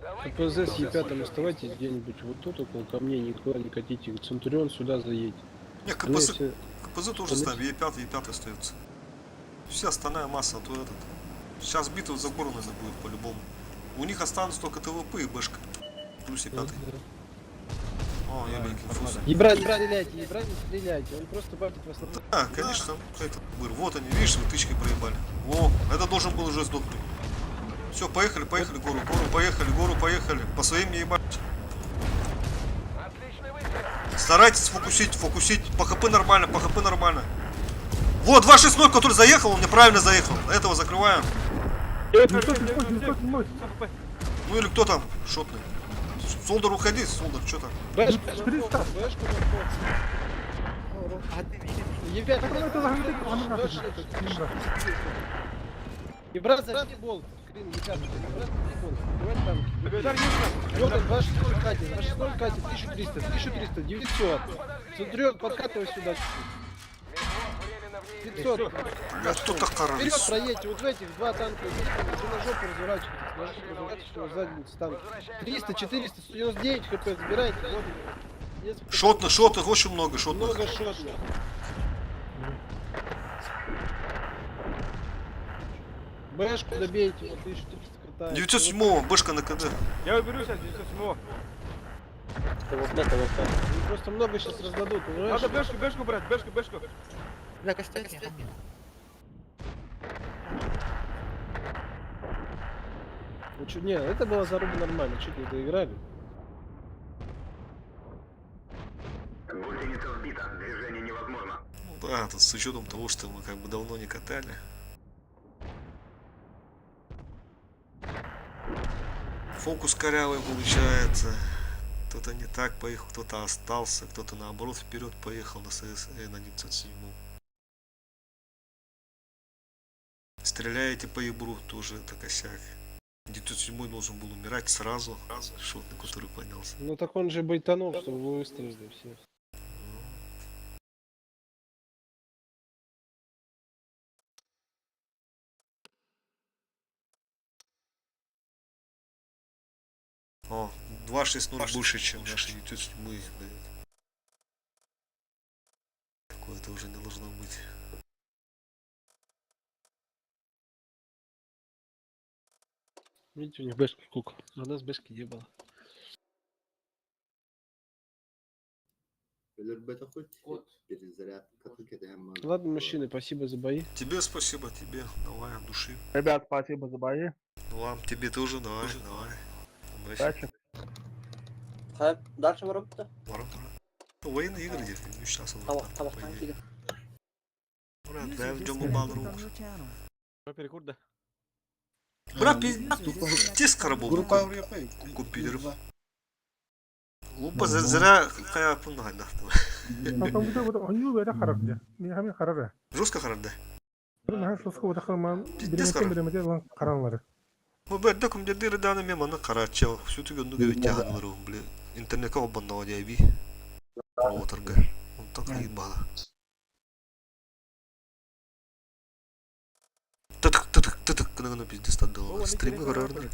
КПЗ с Е5 оставайтесь где-нибудь вот тут, около камней, никуда не катите. Центурион сюда заедет. Не, КПЗ тоже ставим, Е5 остается. Вся остальная масса, а то этот. Сейчас битва за гору надо будет по-любому. У них останутся только ТВП и Бэшка. Плюс Е5. О, я блин, конфуз. Ебрать, не стреляйте, ебрать, не стреляйте. Он просто бабит вас на... Да, конечно, это был. Вот они, видишь, вытычки проебали. Во, это должен был уже сдохнуть. Все, поехали, поехали, гору, поехали. По своим не ебать. Старайтесь фокусить. По ХП нормально, Вот, 260, который заехал, он неправильно заехал. Этого закрываем. Ну или кто там шотный? Солдер, уходи, Солдер, что там? Бэшку, Ебрать, зажги болт. Крин, ебят, ебрать, зажги болт. Убивать танки. Йоган, 260 катит, 260 катит, 1300, 900. Центрён, подкатывай сюда чуть-чуть. 500. Бля, кто так Вперед каралис? проедьте, вот в этих два танка, вы на жопу разворачивайтесь, что сзади будет танк. 300, 400, 199 хп, забирайте, вот. Несколько- Шотных, очень много шотных. Много шотных. Бэшку добейте, вот 1300 катает. 907-го, бэшка на КД. Я уберу сейчас 907. Они просто много сейчас раздадут, понимаешь? Надо бэшку брать, бэшку. Бля, костяк. Ну чё, не, это было заруба нормально, чуть не доиграли. Гусеница сбита, движение невозможно. Да, тут с учетом того, что мы как бы давно не катали. Фокус корявый получается. Кто-то не так поехал, кто-то остался, кто-то наоборот вперед поехал на СС на 907. Стреляете по ебру, тоже это косяк. 907 должен был умирать сразу, шотный, который поднялся. Ну так он же байтанул, чтобы вы выстрелили все. О, 260 больше, чем наши 907 дают. Такое-то уже не должно быть. Видите, у них бэшки кук. А у нас бэшки не было. Ладно, мужчины, спасибо за бои. Тебе спасибо, тебе, давай от души. Ребят, спасибо за бои. Вам, тебе тоже, давай. Удачи. Дальше воробка. Ну, военные игры где-то, ну сейчас он там поедет. Брат, User дай в дому disconnected балру. from your channel. Перекур, да. Брат, пиздец, тез карабол. Купидеров. Лупа зря какая пунга, да. Жестко харад, да. Пиздец харад. Мы бы отдаком дядыры даны мемана карачел. Всю ты гонду говорит тяган вару, бля. Интернет кого бандава дяби. Провоторга. Он так ебало. Татак, когда на пиздец отдал. Стримы гарарда.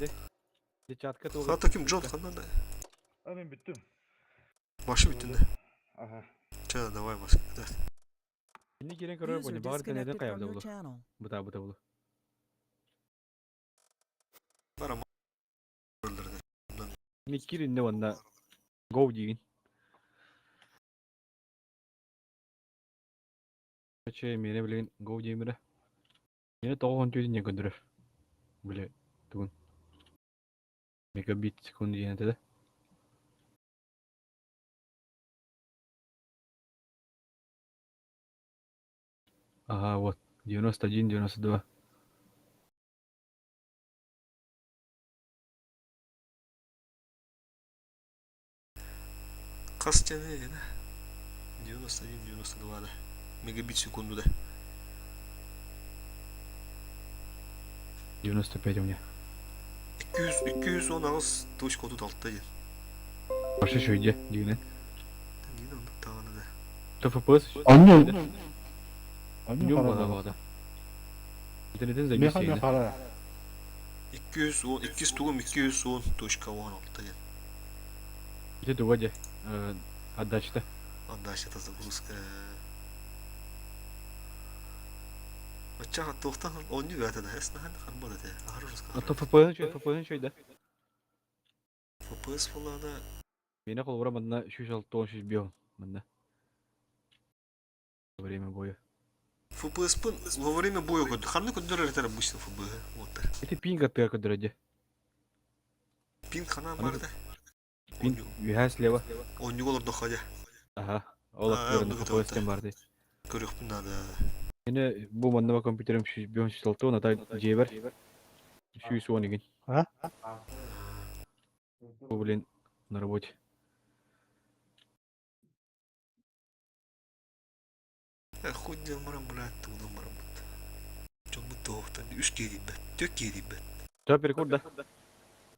Дечатка Ха таким Джон ханада. Маши битinde. Че, давай Машка. Не керен көрөр User бони багыр тенеден disconnected каябда from your болу. channel. Бута болу. Бара öldürdü. Не кирин не ванна. Гоу дигин. Че мене билген гоу дигимире. Мене тоғон түйден не көндірер. Біле, түгін. Мегабит секунд деген әтеді. Ага, вот, 91, 92. Kas tane ne? 91, 92 da. Megabit в секунду, да. 95 у меня. 236.36 еді. Вообще что иди, дигне. Değil mi? Tağını da. Что FPS? Нюм бағалады. Интернеттен завис еді. 210, 210.16 еді. Где ты воде? Отдача-то. Отдача это загрузка. Бачаға тоқтан он не вәті да. Әсіна хәнді қарбады де. Ағыры А жасқа. то FPS что, да? FPS болады. Меня колбора мында 306 бьем. Мында. Время боя. ФПС во время боя код. Хамны коддер это обычно ФБГ. Вот так. Это пинга ты как дради. Пинг хана Аны- барда. Пин виха слева. Он не голод доходя. Ага. Олар А, көрін ну, это ФПС тен вот. барды. Көрөк надо. Мені бұл мында компьютерім 306 нада жебер. 310 екен. А? Бұл блин на работе. Хоть дел марам брат, туна марам. Çok mutlu oldum. 3 geleyim ben. 4 geleyim ben. Та перекур да.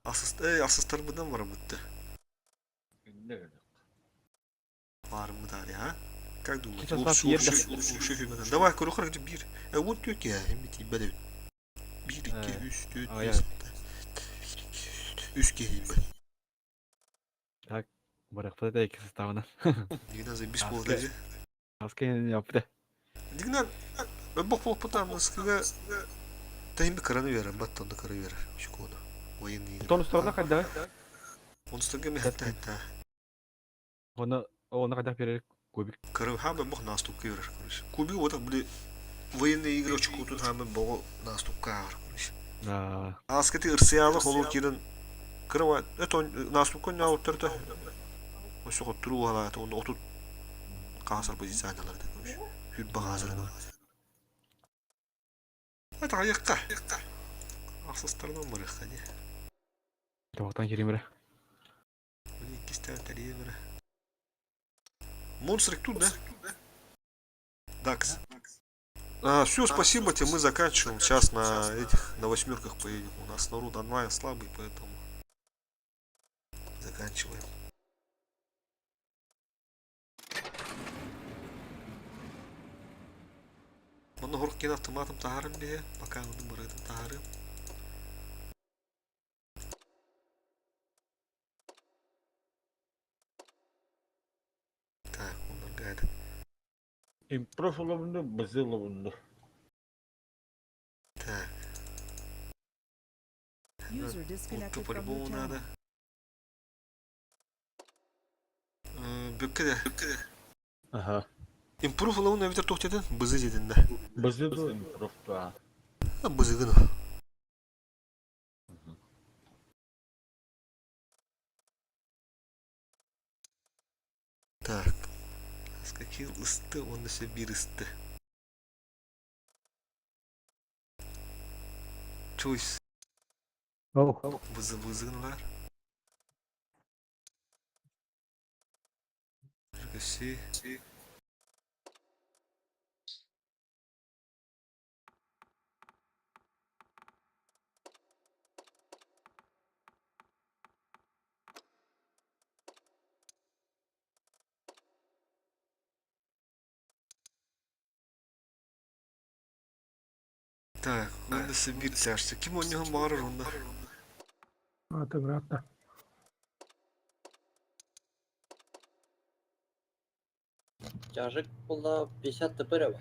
Asıstar mıdan var mutlu? Var mı da ya? Как думаете? Сейчас нас еда. Давай, корохар где бир. Вот тёк я, эмити бәле. 1 2 3 4 Аяр. 5 3 geleyim ben. Так, барақта да екі составынан. Дигнан за бис болдажы. Аскен yaptı. Дигнан бок болып потам скага тайм коронавирус, баттон да коронавирус. Шкода. Военный. Тон сторона қайда? Он стага ми хатта. Оны қайда берер көбік. Короче, хабы бог наступка веришь, короче. Куби вот так были военные игры очку тут хабы бог наступка, короче. Да. А с этой арсиала холу кирен крова это наступка не аутерта. Вот что тру ала это он отут касар позиционерлар да, короче. Хют багазырын. Это аяққа. Асыстардан бар яққа не. Тоқтан керемірі. Блин, кистен таревера. Монстрик тут, да? Дакс. Все, спасибо тебе, мы заканчиваем. Сейчас на восьмерках поедем. У нас народ онлайн слабый, поэтому заканчиваем. Bunu horken автоматом taharım diye. Bakalım buraya da taharım. Так, onlar gayet. Improve olabilir, bazil olabilir. Так, User вот disconnected from your по-любому channel. надо. Бөкке de. Aha. Improve olanı evde tok dedin. Bızı dedin de. Bazil de improve da. Ha bızı gını. Так. Скакил ысты, он на себе ысты. Choice. Оу. Bızıгынlar. Жгси. Так, он на себе тяжся. Ким у него барыр онда? Грата. Тяжик была 50 тпр.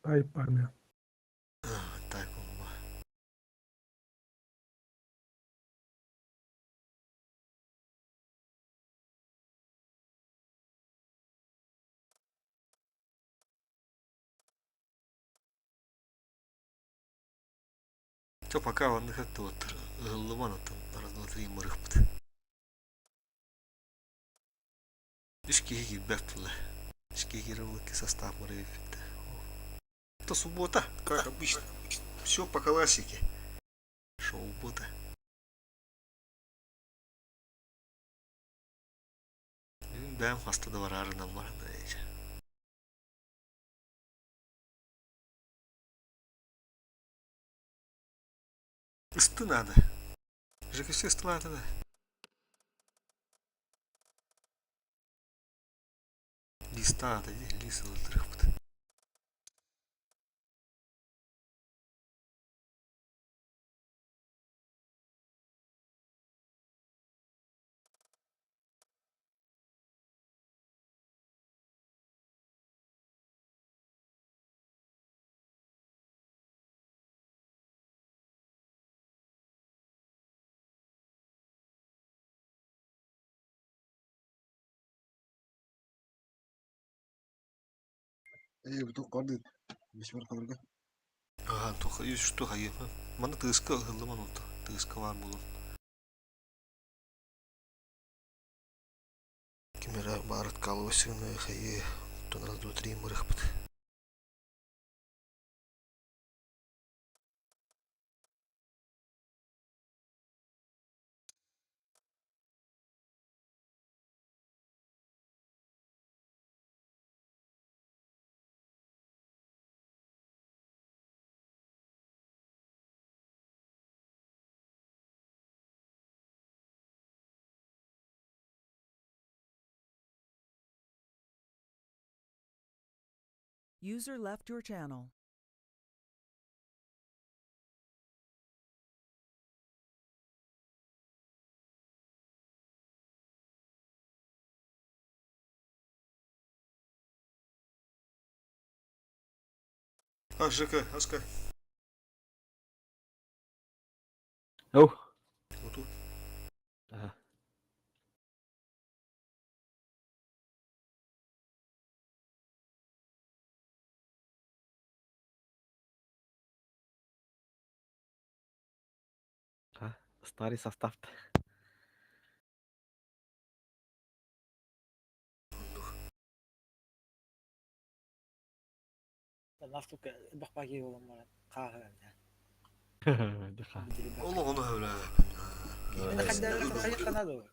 Ай, памя. Так, он бар. Все, пока он как-то вот Лывана там раз, два, три морых пыт. Ишки бэфтла. Ишки ролики состав морых пыт. Это суббота, как обычно. Все по классике. Шоу-бота. Даем хasta vararından var da iyice. Isıtı надо. ЖКС ысты надо, да. Листа надо, лиса лытрых. Бутук карды. Бишмар калырга. Ага, туха, и что хайы. Мана тыска ылы манута. Тыска var bulun. Кемера барат калвасыны хайы. Тон раз, два, три мырыхпыт. User left your channel. А, ЖК, Аска. Oh. Вот тут. Aha. Старый состав. Настолько бахпаги olan var. Kahve. Ола оны öyle. Мен хайда канады.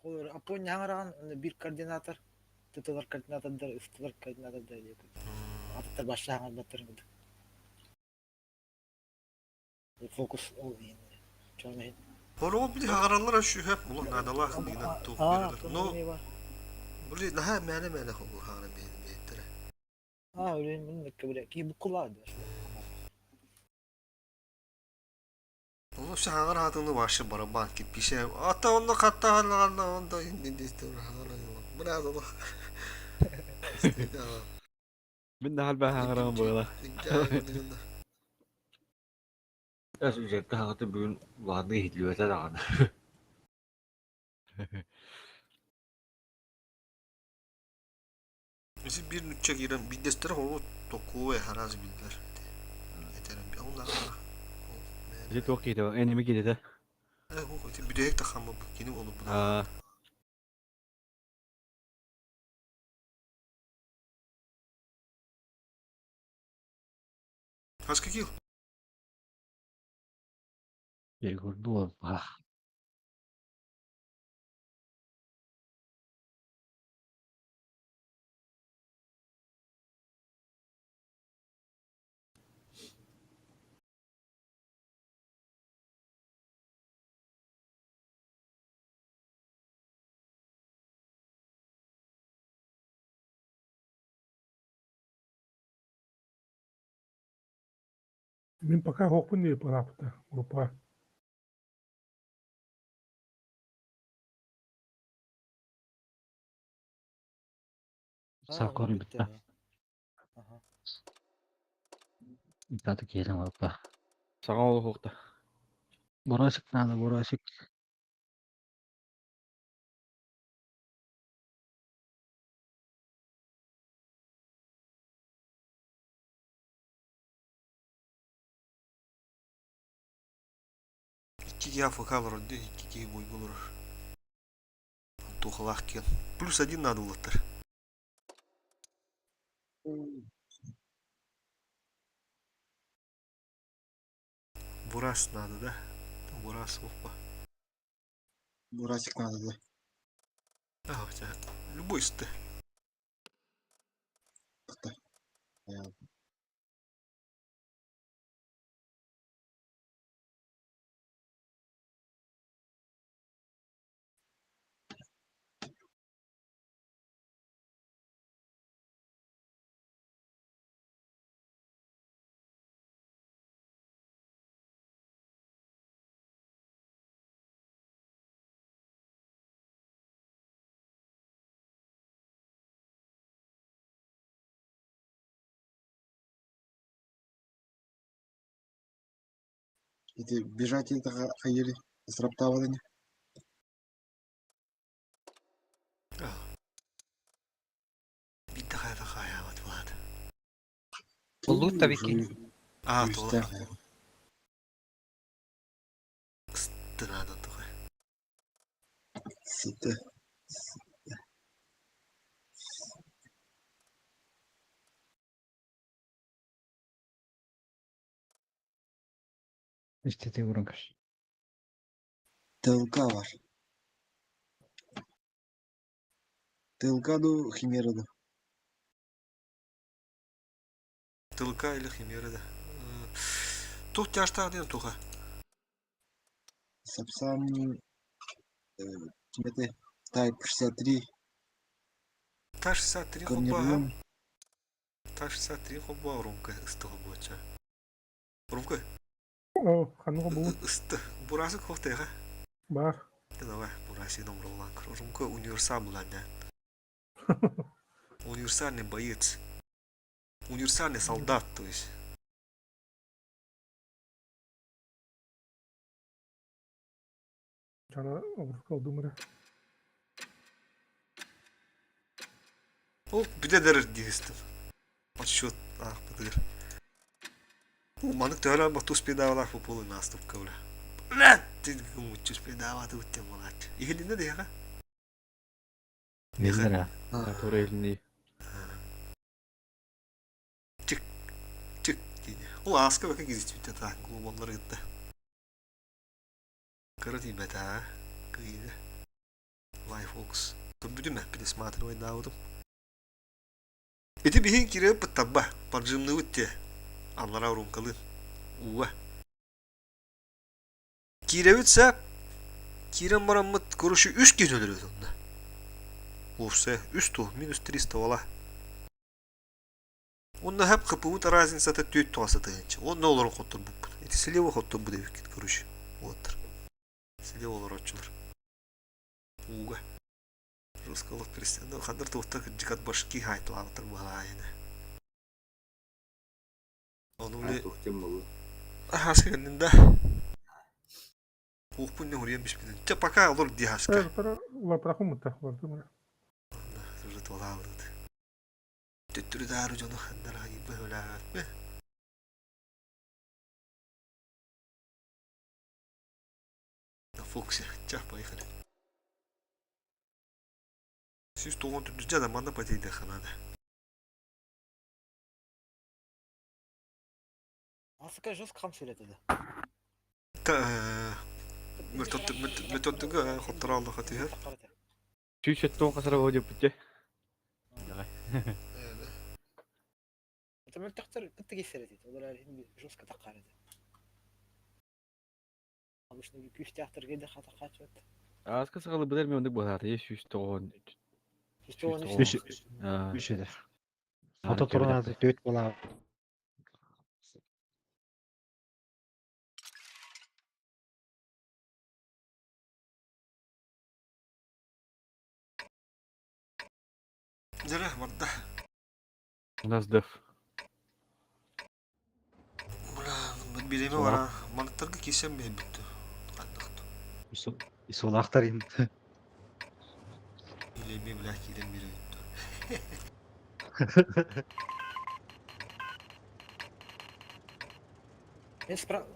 Хулар Апон яңараган бир координатор, туталар координатордар, ыстылар координатордар деп. Аттар башлаган батырыңды. Фокус ол енді. Чоңмен. Ола bir hağaranlar şu hep ulan adalar yine top verirler. No, böyle daha mene olur hağaran benim yetere. Öyle mi kabul ki bu kuladı. Oğlum şu hağar hatını başı bara bank bir şey. Hatta onda katta hallarla onda indi işte hağaran yok. Biraz ola. Ben de hal ben hangaran böyle. Tässä yritetään hakata byyn vaan niihin lyötetään. Mesela bir nütçe giren bir destere onu toku ve harazi bildiler. Yeterim bir onlar. Bizi çok iyi de enemi gidi de. O bir de hek takama bu yeni olup bu. Aa. Kaç kill? Bir kurdu ah. Мен пока хокпун деп барапты. Группа. Sakor bitti. Tadı gelin hoppa. Sağa ol hokta. Burası nerede burası? İki ya fokal orada, iki boy bulur. Тухлахкен. Плюс один надо лотар. Бурас надо, да? Бурас, опа. Бурасик надо, да. А, у тебя любой сты. Эти бежать это хаели сраптаваны. Bir daha da kaya. Толу tabii ki. А, тола. Стынадан тугай. İşte uğraş. ТЛК var. ТЛК-ду Химерa'da. Тылка или химера, да. Тут тяжта один туха. Сапсан Кимете Type 63 Та 63 хоба. Корнерлон. Та 63 хоба румка ыстығы bo'yicha. Румка? О, қанға бұл Ысты. Бурасы кофтега. бар. Давай, бурасы номер улан. Румка универсал булан, да. Универсальный боец. Универсальный солдат, то есть. Жана обырқау думыры. Ол бидедер дегістім. Отчет, бидер. Манық тәуәлі бақ тұс педавалақ по полы наступка, бля. Бля, ты мұчыз педаваты өттен молат. Игелінде де яға? Нелдер, который элиней. Чик, дейді. Ол асқа бәкі кездесті өтті та, глубонлар етті. Кырыт имет, а? Күйді. Лайфокс. Көрбүді ме? Пересматривай даудым. Эти бихин кире пытабба, поджимны өтте. Анлара урумкалын. Уа. Кире өтсе, кирен бараммыт көріші 3 кен өлір өтімді. Олса, 3 ту, минус 300 ола. Онна хәп қыпымыт разницата 4 туасы тыгынчы. Онна оларын қоттыр бұппын. Эти слева қоттыр бұды өкет көріші. Отыр. Слева олар отчылар. Уа. Русскалық перестенді. Қандар тоқтар жикат башки хайтылағытыр бұға айны. Onu bile... Haska kendinde. Оқпын не уриенбиш биден. Те пока olur diye haska. Ular bırakın mı da var думаю. Sırrıt ola vurdu. Tüttürü dağırı canı kandara gibi öyle mi? Фокси, чах поехали. Сюз тоғын түнді жада манда патейді қанады. Асыка жестко қам сөйлетеді. Методдығы қоттыр алды қатығыр. Сүйшеттің қасыра өде бүтте. Это мөлтақтар күтті кесереді. Олар әлі жестко таққар еді. Обычно күштіяқтыр кеді қата қачу өтті. Аска сағалы бұдар мен ондық болады. Сүйшеттің Üç eder. Ata turuna da 4 bola. Жара, барда. У нас деф. Бля, береме бара. Манықтарға кесем бе бітті. Қандықты. Sol aktarayım. İlemi bile kirem biri öttü. Мен справа.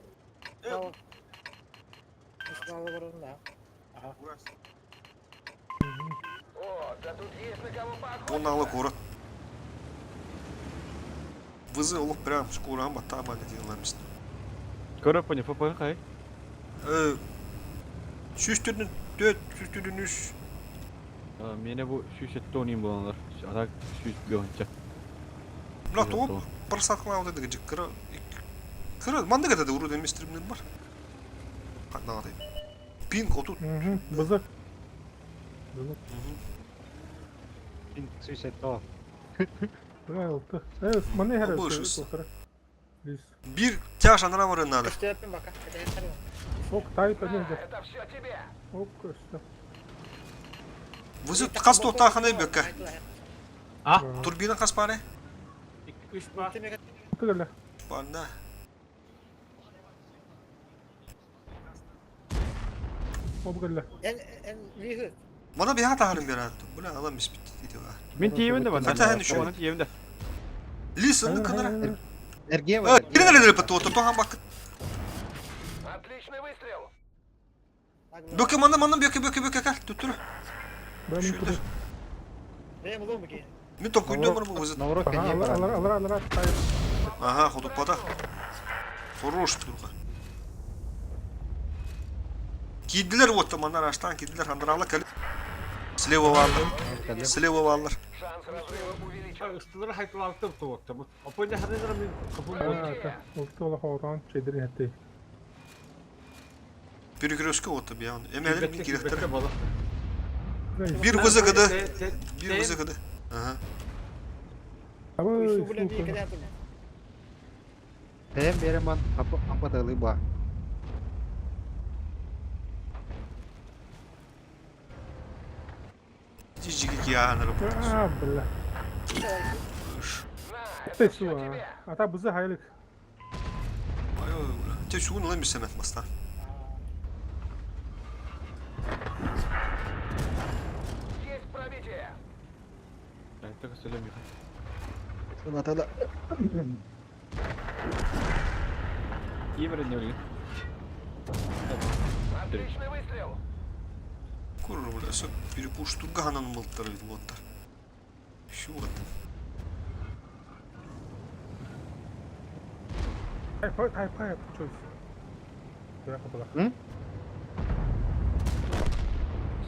Мен справа барамын да. Ага. Он алы город. Вызы олық прям шкурам батама не делаемыз. Көріп пөне фопа қай? Сүйістердің 4, сүйістердің 3. Mene bu sүйшетті ойнайын болғанлар. Ата сүйшет беуінше. Мына топ бір сатқылау деді жік кірі. Кірі, манда кәдеді ұру деместірімден бар. Қандаға дейін. Пинг, отут. Бызық. Suicide o. Oldu. Evet, bana her Boşuz. Biz. Bir тяж анара var надо. Күшті өппен бака. Ok, тайт önce. Ok, işte. Вызы қас тоқтақаны бөкке. А? Турбина қас бары? 2-3 бар. Tıkırla. Банда. Obgırla. En lihi. Bana bir hata halim bir attı. Bu ne alamış bitti. Мен тиемін де банда. Қата әні шөй. Оның тиемін де. Лисаны кынара. Эрге var. Киренелер патуота тохан бак. Отличный выстрел. Бөке манна бөке кал туттур. Шүлдер. Benim olur mu ki? Мен топ көйдө бар бу өзү. Наурок кене бар. Алар. Ага, ходуп пата. Хорош турга. Кидилер вот там анар аштан кидилер хандрала кал. Слева валлар. Шанс разрыва увеличен. Ыстылары хайтып алып туокту. Опойда хадыгара мен капыл Перекрёстка вот там я. Эмелер мин кирехтер. бала. Bir kızı gıdı. Aha. Şu bile bir kadar yaptım. Hem bereman apa dalı ba. Cicik yağınır bu. Бля. Ты что? А та бузы хайлык. Ay oy. Te şunu lan bir semet mastan. Есть пробитие. Так söyleyeyim ya. Şuna tala. İyi verin ne oluyor? Отличный выстрел. Kurur burada. Sok перепушту гаnan мылттары вот. Şu вот. Hayır. Çöz. Ya kapıda.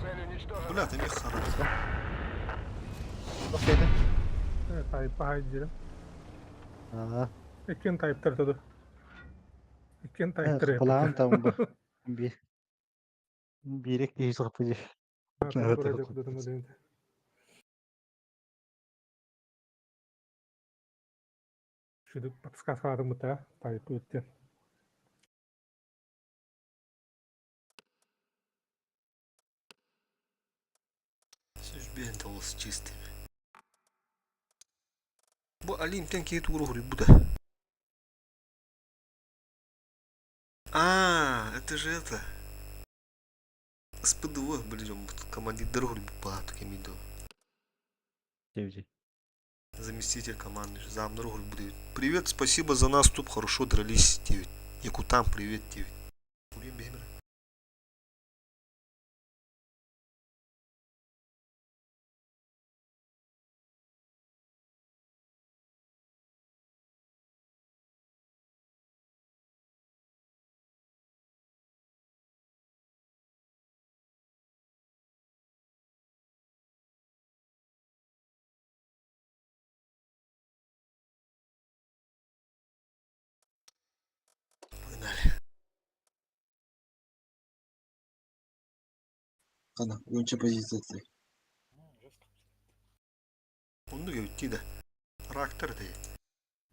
Цель уничтожена. Bula te mi xara. Okeydi. Evet, hayır diyelim. Aa. İkin Tayyip'tir tadı. İkin Tayyip'tir. Kulağım tam bu. Birek değil kapıcı. Şudur подсказка aldım bu da. Tayyip ötten. Söz ben de olsun çizdim. Bu Alim tenki et угрохли Буда. Это же это. СПДВ, блин, командир дороги по Кемидо. Заместитель команды, зам дороги будет. Привет, спасибо за наступ, хорошо дрались, 9. Якутам, привет, 9. Ana, önce позициясы. Onu da göttü de. Raktör değil.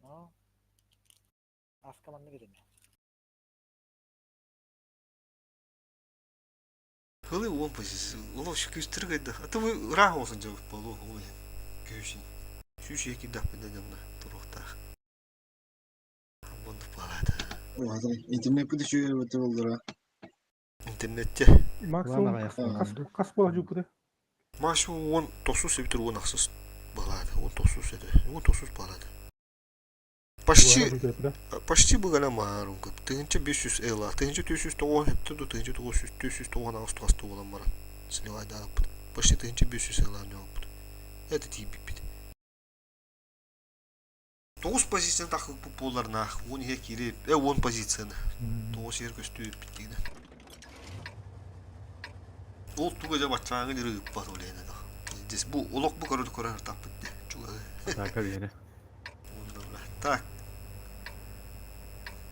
No. Az kalanını vereyim ya. Хылы он позиция. Ловчик үстіргайды. А то вы рах olsun жауып болу. Ой. Көшін. Шүші екі дақ бедедемді. Тұрықтақ. Бұнды балады. О, adam internet düşüyor öte olduра. Интернетте. Maksimum kas bolacak bu da. Машу он тосус себітір он ақсыз балады. Он тосус еді. Он тосус балады. Почти бұғана мағарым көп. Тыңынча 500 эла. Тыңынча 409 хетті ду. Тыңынча 409 ağustos асту olan бара. Сливайда алып. Почти тыңынча 500 эла не алып. Это тип бит. 9 позицияны тақы боларына. 10-ге кире. 10 позицияны. 9 ер көстүйір біттігіне. Ол туға жа батчаңы жүріп бат олайны да. Здесь бұл олық бұл көрір тап бітті. Так, верно. Так.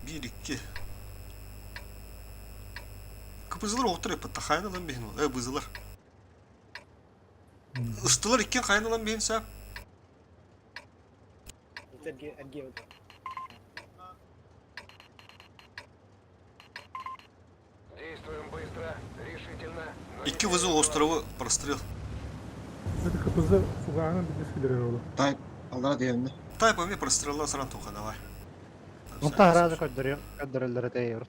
1-2. Кыпызылар оқтыр еппатта. Қайыналан бейін ол. Бызылар. Ыстылар еккен қайыналан бейін сәп. Erge oldu. Действуем быстро, решительно. İki vızı ostrovı прострел. Это kapıza Fuga'nın bir diskileri oldu. Tayyip, aldıra diyelim. Тай по мне прострелила сран тоха, давай. Онта разы көддөрөлөр тейер.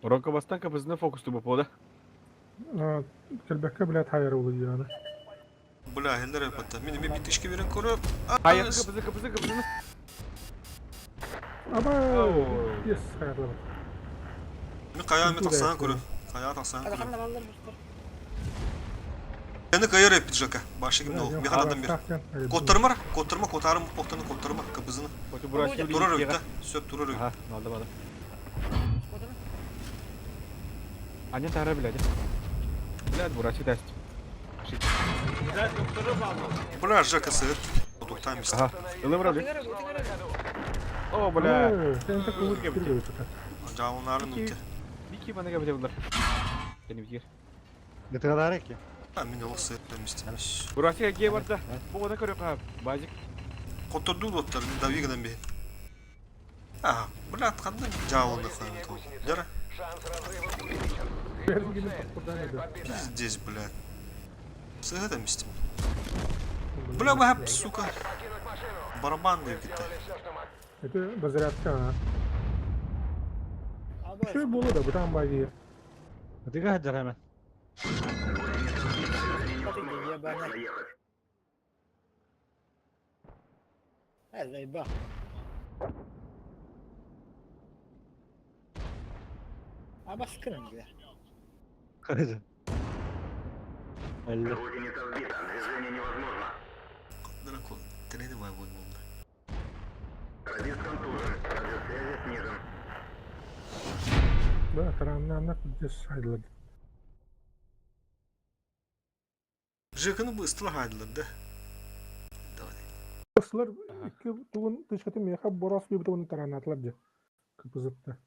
Урока бастан kapısında fokustu bu poda. Kelbekke bile hayır oldu yani. Бля, хендер еппатта. Мен битишке берен көріп. Hayır kapısını. Aba. Yes, hayırlı. Bir kayağın bir taksana kuru. Kayağı taksana Hadi kuru. kanla alır mısın? Kendi kayar hep Jaka. Başka kim ne oldu? Bir kadın bir. Kotarma, kotarım boktanı kotarma kapızını. Koçu burası Durur öyle. Söp durur öyle. Aha, aldım. Anne tahra biladi. Bilad burası test. Güzel doktoru bağlı. Bunlar Jaka sığır. Oduktaymış. Aha, ılım rabi. Oh, bula. Sen de kuvvet gibi. Cavunların ülke. Diki bana kapıda bunlar. Seni bir gir. Ne kadar ki? Ben minyonluk sığır demiştim. Burası ya var da. Bu kadar körük abi. Bacık. Kotordu otlar. Davi giden bir. Aha, bunlar tkandın cavunlu falan. Yara. Ben gidip buradan edeyim. Здесь, блядь. Сığır demiştim. Бля, bu hep suka. Барабан diyor gitti. Это разрядка. Abi Şey bolu da buradan bayıyor. Hadi kaçır hemen. ya bana. Проехать. Hadi bak. Ama sıkırım ya. Kaçır. 50. Гусеница сбита. Движение невозможно. Дракон, трени мой бульмонда. Радист контужен. Радиосвязи снижен. Ben taranlarına kudüs ayrıldı. Жеканы быстро хайдылар да. Давай. Kıslar iki tuğun dışkıtı meyha boras bir tuğun taranatlar diye. Kıpızıttı.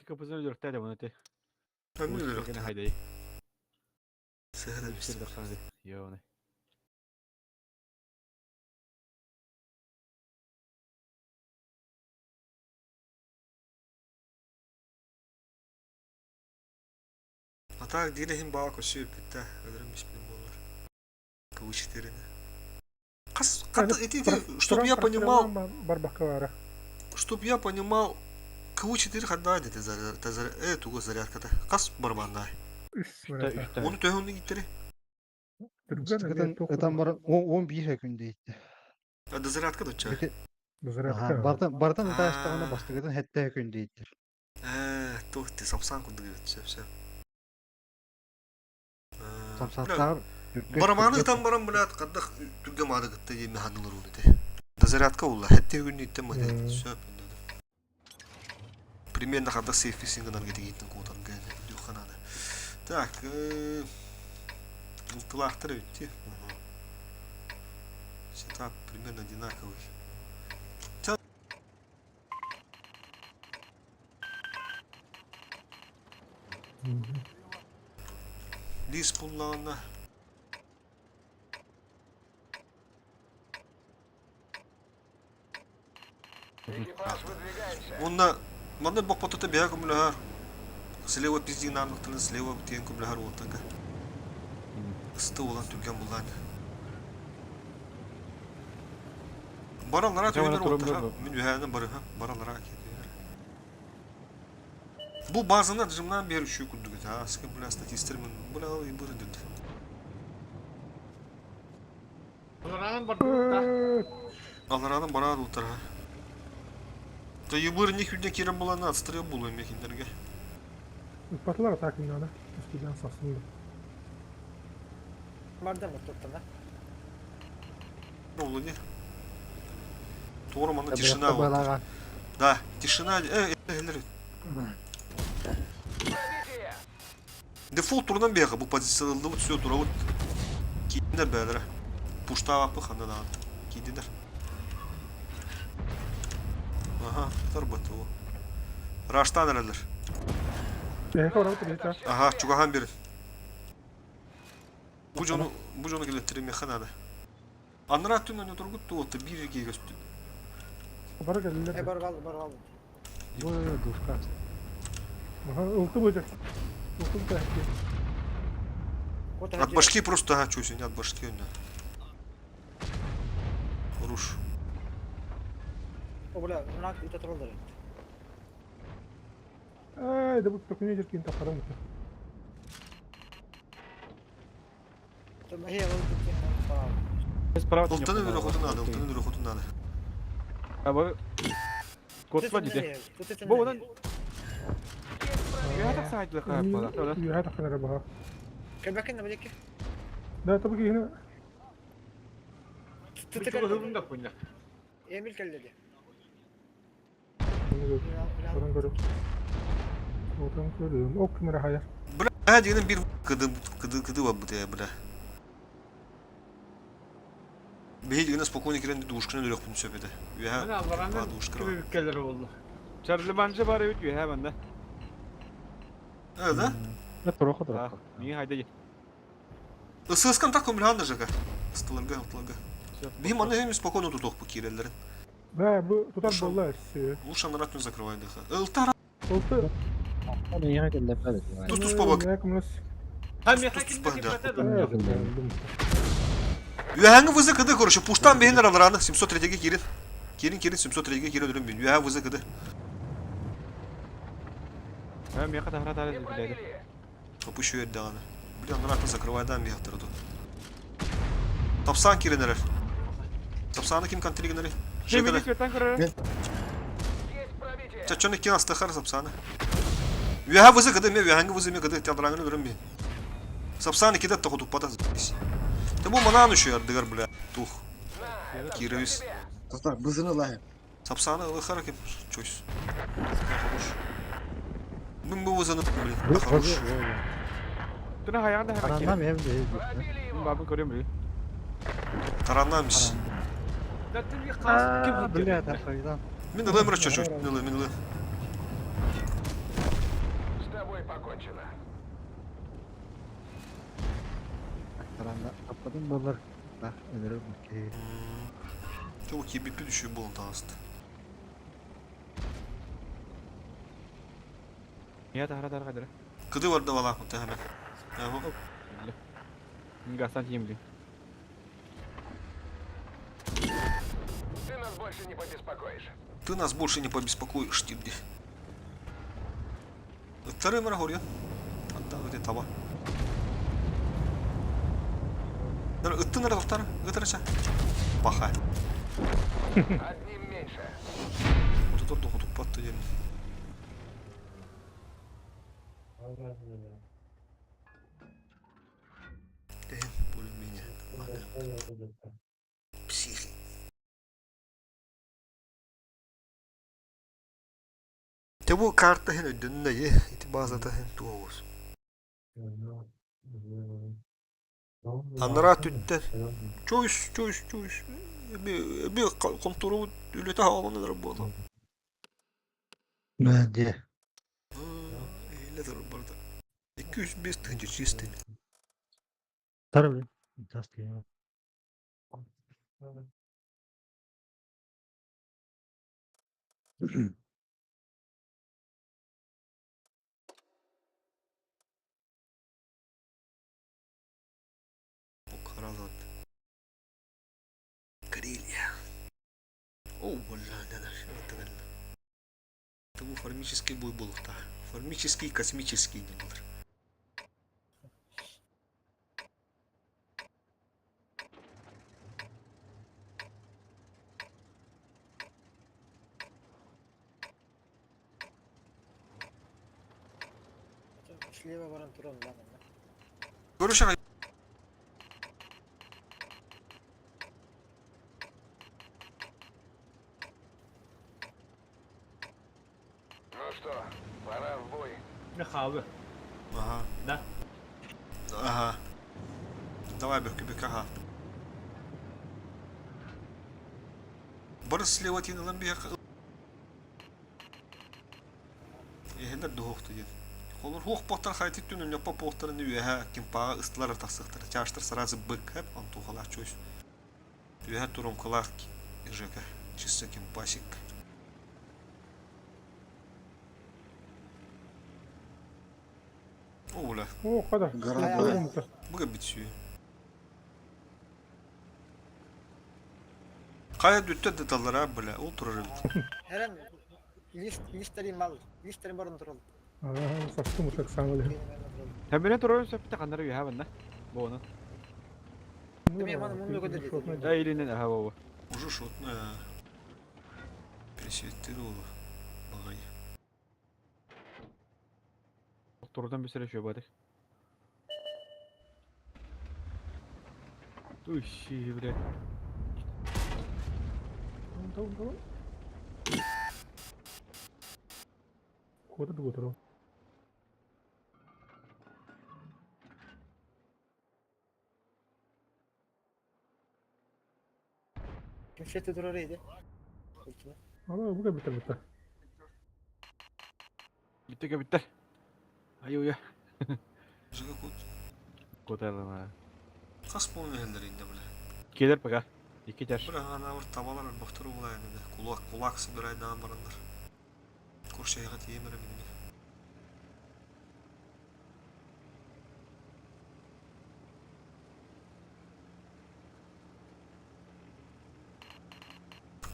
Kapısını öldürttü de bunu te. Ben de Gene haydayı. Sığır demiştim. Bir dakika hadi. Yo ne. Atak dilehim bağa koşuyor bitti. Öldürülmüş benim bunlar. Kavuşiklerini. Katı eti чтобы я понимал, Барбакавара. чтобы я понимал, Кв4 хадда dedi tuğu зарядкада. Kas барбандай. Üstte. Onu töhünü gittiri. Там бар 11 секунд дейт. Hadi зарядка da çay. Бардан дастагына бастыгыдан 7 секунд дейт. Tuhti sapsan kundu gibi şef. Самсаттар Барманы там барам блядь, кадда түрге мады гытты еме ханылар оны де. Да зарядка улла, хетте күнні иттен мады. Сөп. Примерно кадда сейфисингынан кете гиттин кутан гәне. Дюханада. Так, интеллактор өтті. Сетап примерно одинаковый. Лис пуллағына. Онда манда бақпатата бия көміліғар. Слева пиздиң намлықтылы, слева бітеген көміліғар олтанға. Қысты olan түрген бұлдан. Баралара түйінер олтаға. Мен үйәнен баралара кетейер. Bu bazında dışımdan bir şu kurduk ya. Sıkı bu statistlerimi bu la iyi böyle dedi. Oranın barda. Alaradan bana da utar ha. Da yubur ne külde kiram bulanı atstırıyor buluyor mekinlerge. Patlar atakında da. Eskiden sasında. Barda mı tuttun lan? Ne oldu ne? Doğru manda tишина oldu. Da tишина. Elleri. Дефолт турдан бияқы бұл позициялды все туралы кейдер бәдірі пуштаға ақпы қанда даған кейдер аха тұр бұты ол раштан әрелер аха чугахан берін бұл жоны келеттірі меқан ады аныра түнін өтір күтті оты бір ерге көсті Bar kaldı. Душка. Ага, улты будет. Улты От башки просто, ага, чуть не от башки. Руш. O bula, nak itu terlalu. Ай, да вот только ветер кинь тахарам. طب ما هي برضه Без права. Ултаны вверх надо, ултаны вверх надо. А вы... Господи, де. Бо онан... Я так саать лыха бала. Тола. هات اخنا ربها كبكنا بدك ده تبقى هنا hızında punya. Emil kelledi. Oradan görüyorum. Oradan görüyorum. Ok kamera hayır. Bra, hadi bir kıdı var bu diye bra. Bir yine spokojnie giren duşkunu dörek bunu söpede. Ya, Ana Allah'ın daha duşkunu var. ülkeleri oldu. Charlie bence bari ötüyor he bende. Evet ha? Ne tarafa Ha, niye haydi git. Isıskam tak kombil handa jaka. Istılarga, utlarga. Bizim anne hem spokojno tutok bu kirellerin. Да, tutar Ушел. bollar. Лучше на ратную закрывай дыха. Ылтара, Oldu. тус побак. Ne kumlas. Hem Tut bak da. Evet. Юханга вызы кыды, короче, пуштан бейнер алыраны, 703-ге кирин. Кирин, 703-ге кирин ölüm bin. Юха вызы кыды. Hem yakada hara tare bileydi. Kapışıyor eddi ağını. Biliyor musun, ратную закрывай да, bir haftarıdı. Tapsan kirinler. Tapsanı kim kantili günleri? Şey minik svetten kırarı. Çaçonu kim hasta kar sapsanı. Юха вызы кыды, мен юханга вызы мен кыды, тядыраңын ölüm bin. Sapsanı kide тоқу пата. Ты bu манан üşüyor dığır bile. Tuh. Kirevis. Dostlar bızını la. Sapsanı ılıkara kim? Çöz. Ben bu vızını bilin. Hoş. Tuna hayanda hemen Karanlam kiri. hem de. Ben babın görüyorum böyle. Karanlamış. Zaten bir kas kim bu? Bile tarafından. Min ılım rı çöçü. Min ılım. Karanlam. Kapadım bollar. Bak öneririm ki. Çabuk ki bir düşüyor bolun tanıstı. Niye de hara tare kadar. Kıdı var da valla muhtemelen. Yahu. Enggak san yiyeyim bileyim. Ты нас больше не побеспокоишь, Тирди. Второй Марагорья. Hatta öyle tava. Ittı nerede doktor? Itırça. Baha. Tutur dokutup battı yerim. Более-менее. Психи. Te bu kartta hen ödünün neyi? İtibazata hen tuğuz. Anlara tütten. Çoğuş. Bir kontrolü ülete havalanır bu adam. Ne diye. Öyledir bu arada. 205 tınca çizdi. Tabii. Fantastik. O Karazat. Карелия. О, бля, это реально. Это был формический бой был, да. Формический, космический не был. Слева ворон турон да. Görüşürüz. Ne kahve? Ага. Да. Ага. Давай, бök, ага. Barış слева тиналан bir yakı. Ehler de hoqtu yen. Olur hoq boqtar haytit tünün yappa boqtarın üyeha kim pağa ıstılar tasıqtır. Çaştır сразу бык hep анту халах чөз. Üyeha turun kulak жека. Чисто kim пасик. Ola. O kadar. Garanti. Bu da bitiyor. Kaya dütte detallar abi böyle oturur. Her an listerin mal. Listerin ворон турон. Saçtı mı tak sağmalı. Hem beni troll septe kanları yuha bende. Bu onu. Тебе мана мунду көдө шотна Да илинен аха баба. Уже шотна. Пересветтер олу. Багай. Турдан бисере шо бадык. Ущи, блядь. Давай. Куда ты готов? Kimse durur iyiydi. Ала буга битер. Bitti bitti. Ayo ya. Жига кут. Котайлама. Кас полмегендер инде биле. Келер пока. İki taş. Бир ана бир табалар бактыру булайын да. Кулак сыбырайдан барандар. Куршайга темир мине.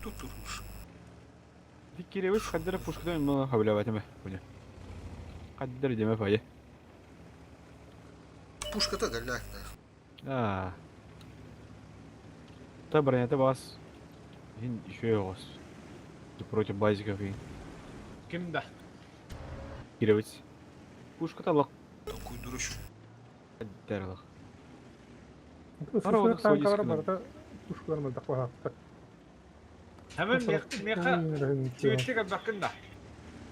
Тут турmuş. Fikirimiz kadere puşkudan mı havlavatime bunu. Kader deme payı. Пушка-то галяк, да. Та броня-то вас. Еще и вас. Ты против базиков и Kimde? кировать. Пушка-то лох. Такой дурачок. Kader lох. Сара союз кара кына. барда ушкулармын таква. Hemen meha tüyütlük bakında.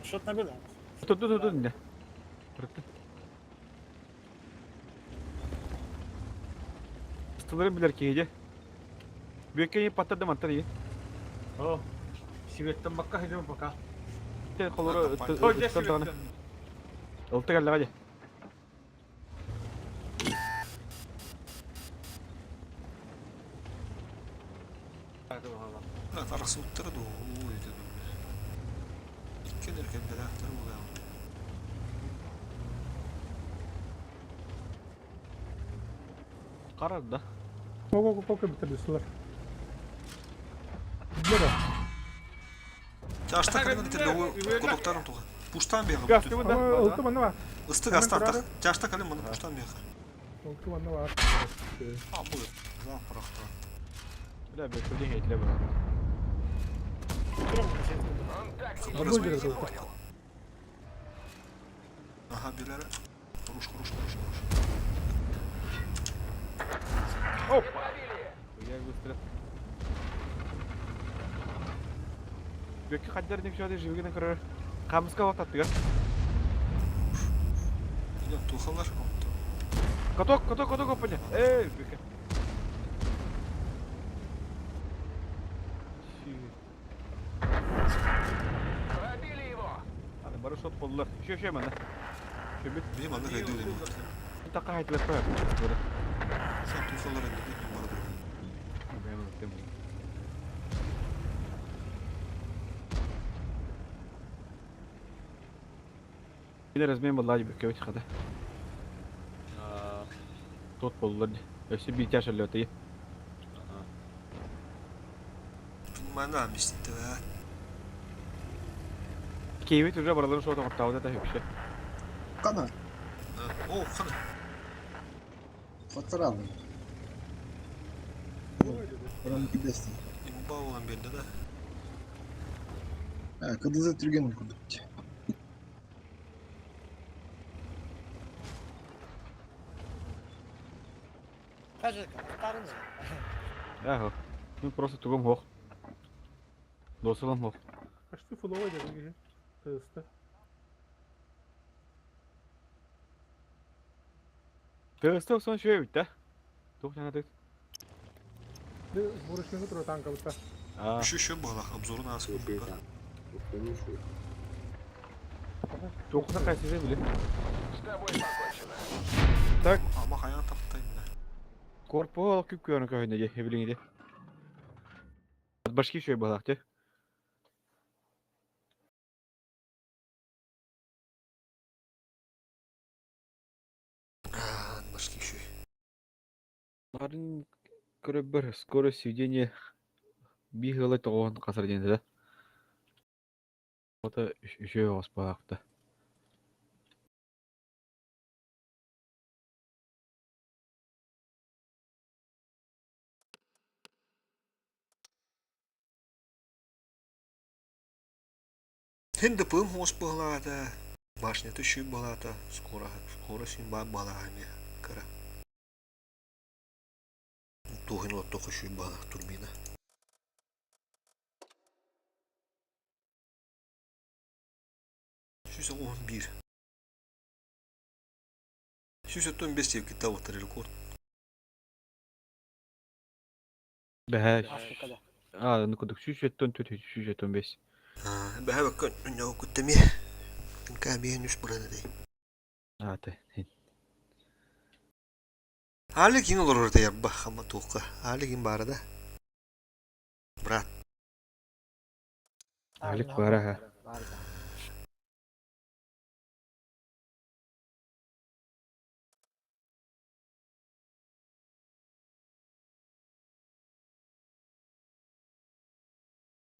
Şot ne böyle? Тут не. Столары bilir ki iyice. Büyük patladı mantar iyi. Oh. Sivetten bakka hacım baka. Te kolları Hoca ıstırdı onu. sivetten. Olta geldi hadi. Hadi bakalım. لا ترى صوت ردو كده كان بدأت تروح Karardı da. Koku bitirdiler. Gidiyor. Жашта калган тел кулактарын туга. Пуштан бияга. Gastı bu da. Oltu bana var. Ыстык астан так. Жашта калган мына пуштан бияга. Oltu bana var. А бу. Запрах. Bir de bekle heyetle bu. Одной деревья. Ага, билер. Хуруш. Я быстро. Büyük kadar ne güzel живыгына кырыр. Камыска вататты га. Идем тухалар. Каток опаня. Эй, büyük. Hadi barış ot bollar. Şey bana. Şöyle Benim anda kaydı öyle. bir takı hayat ver koyar. Böyle. Sen тухалар ende bir numara. Ben unuttum. Yine resmen vallahi bir köy çıkadı. Tot bollar. Öse bir taş alıyor tayı. Mana bitti be. Keyfi уже buraların şu ortamda da yok şey. Kana. О, хана. Fotoğrafı. Buranın gidesi. Имба olan bende de. Ha, kıdızı Türkiye'nin kudu. Kaç karın mı? Ага. Ну просто тугом хох. Досылам хох. Почти фуловый деревья. Теста. Тестов son şey bitti. Çok yana tık. Бурочный утро танка вот так. Aa. Еще было обзор на нас. Çok kısa kaysıcı bile. Ama hayal taptayım da. Korpo küp köyünü köyünde ye. Ebilin Başka şey balaktı. Başka şey. Арын көрө бір скорость сведения бигалы тоғын қасыр денді да. Ота үшеу оспалақты. Хенде пым хос балата. Башня тыши балата. Скоро син балами. Кара. Тухин от тохуши бала турбина. Süse 11. Süse 15 tepki tavuklar rekord. Бәһә. Afrika'da. Нукудук сюжеттон төтө сюжеттон 5. Бәһә баккан үннәү күттәме. Тинка бейнүш burada dey. Ты. Али кин olur orada ябба хама туққа. Али кин барда. Брат. Алик бара. Barda.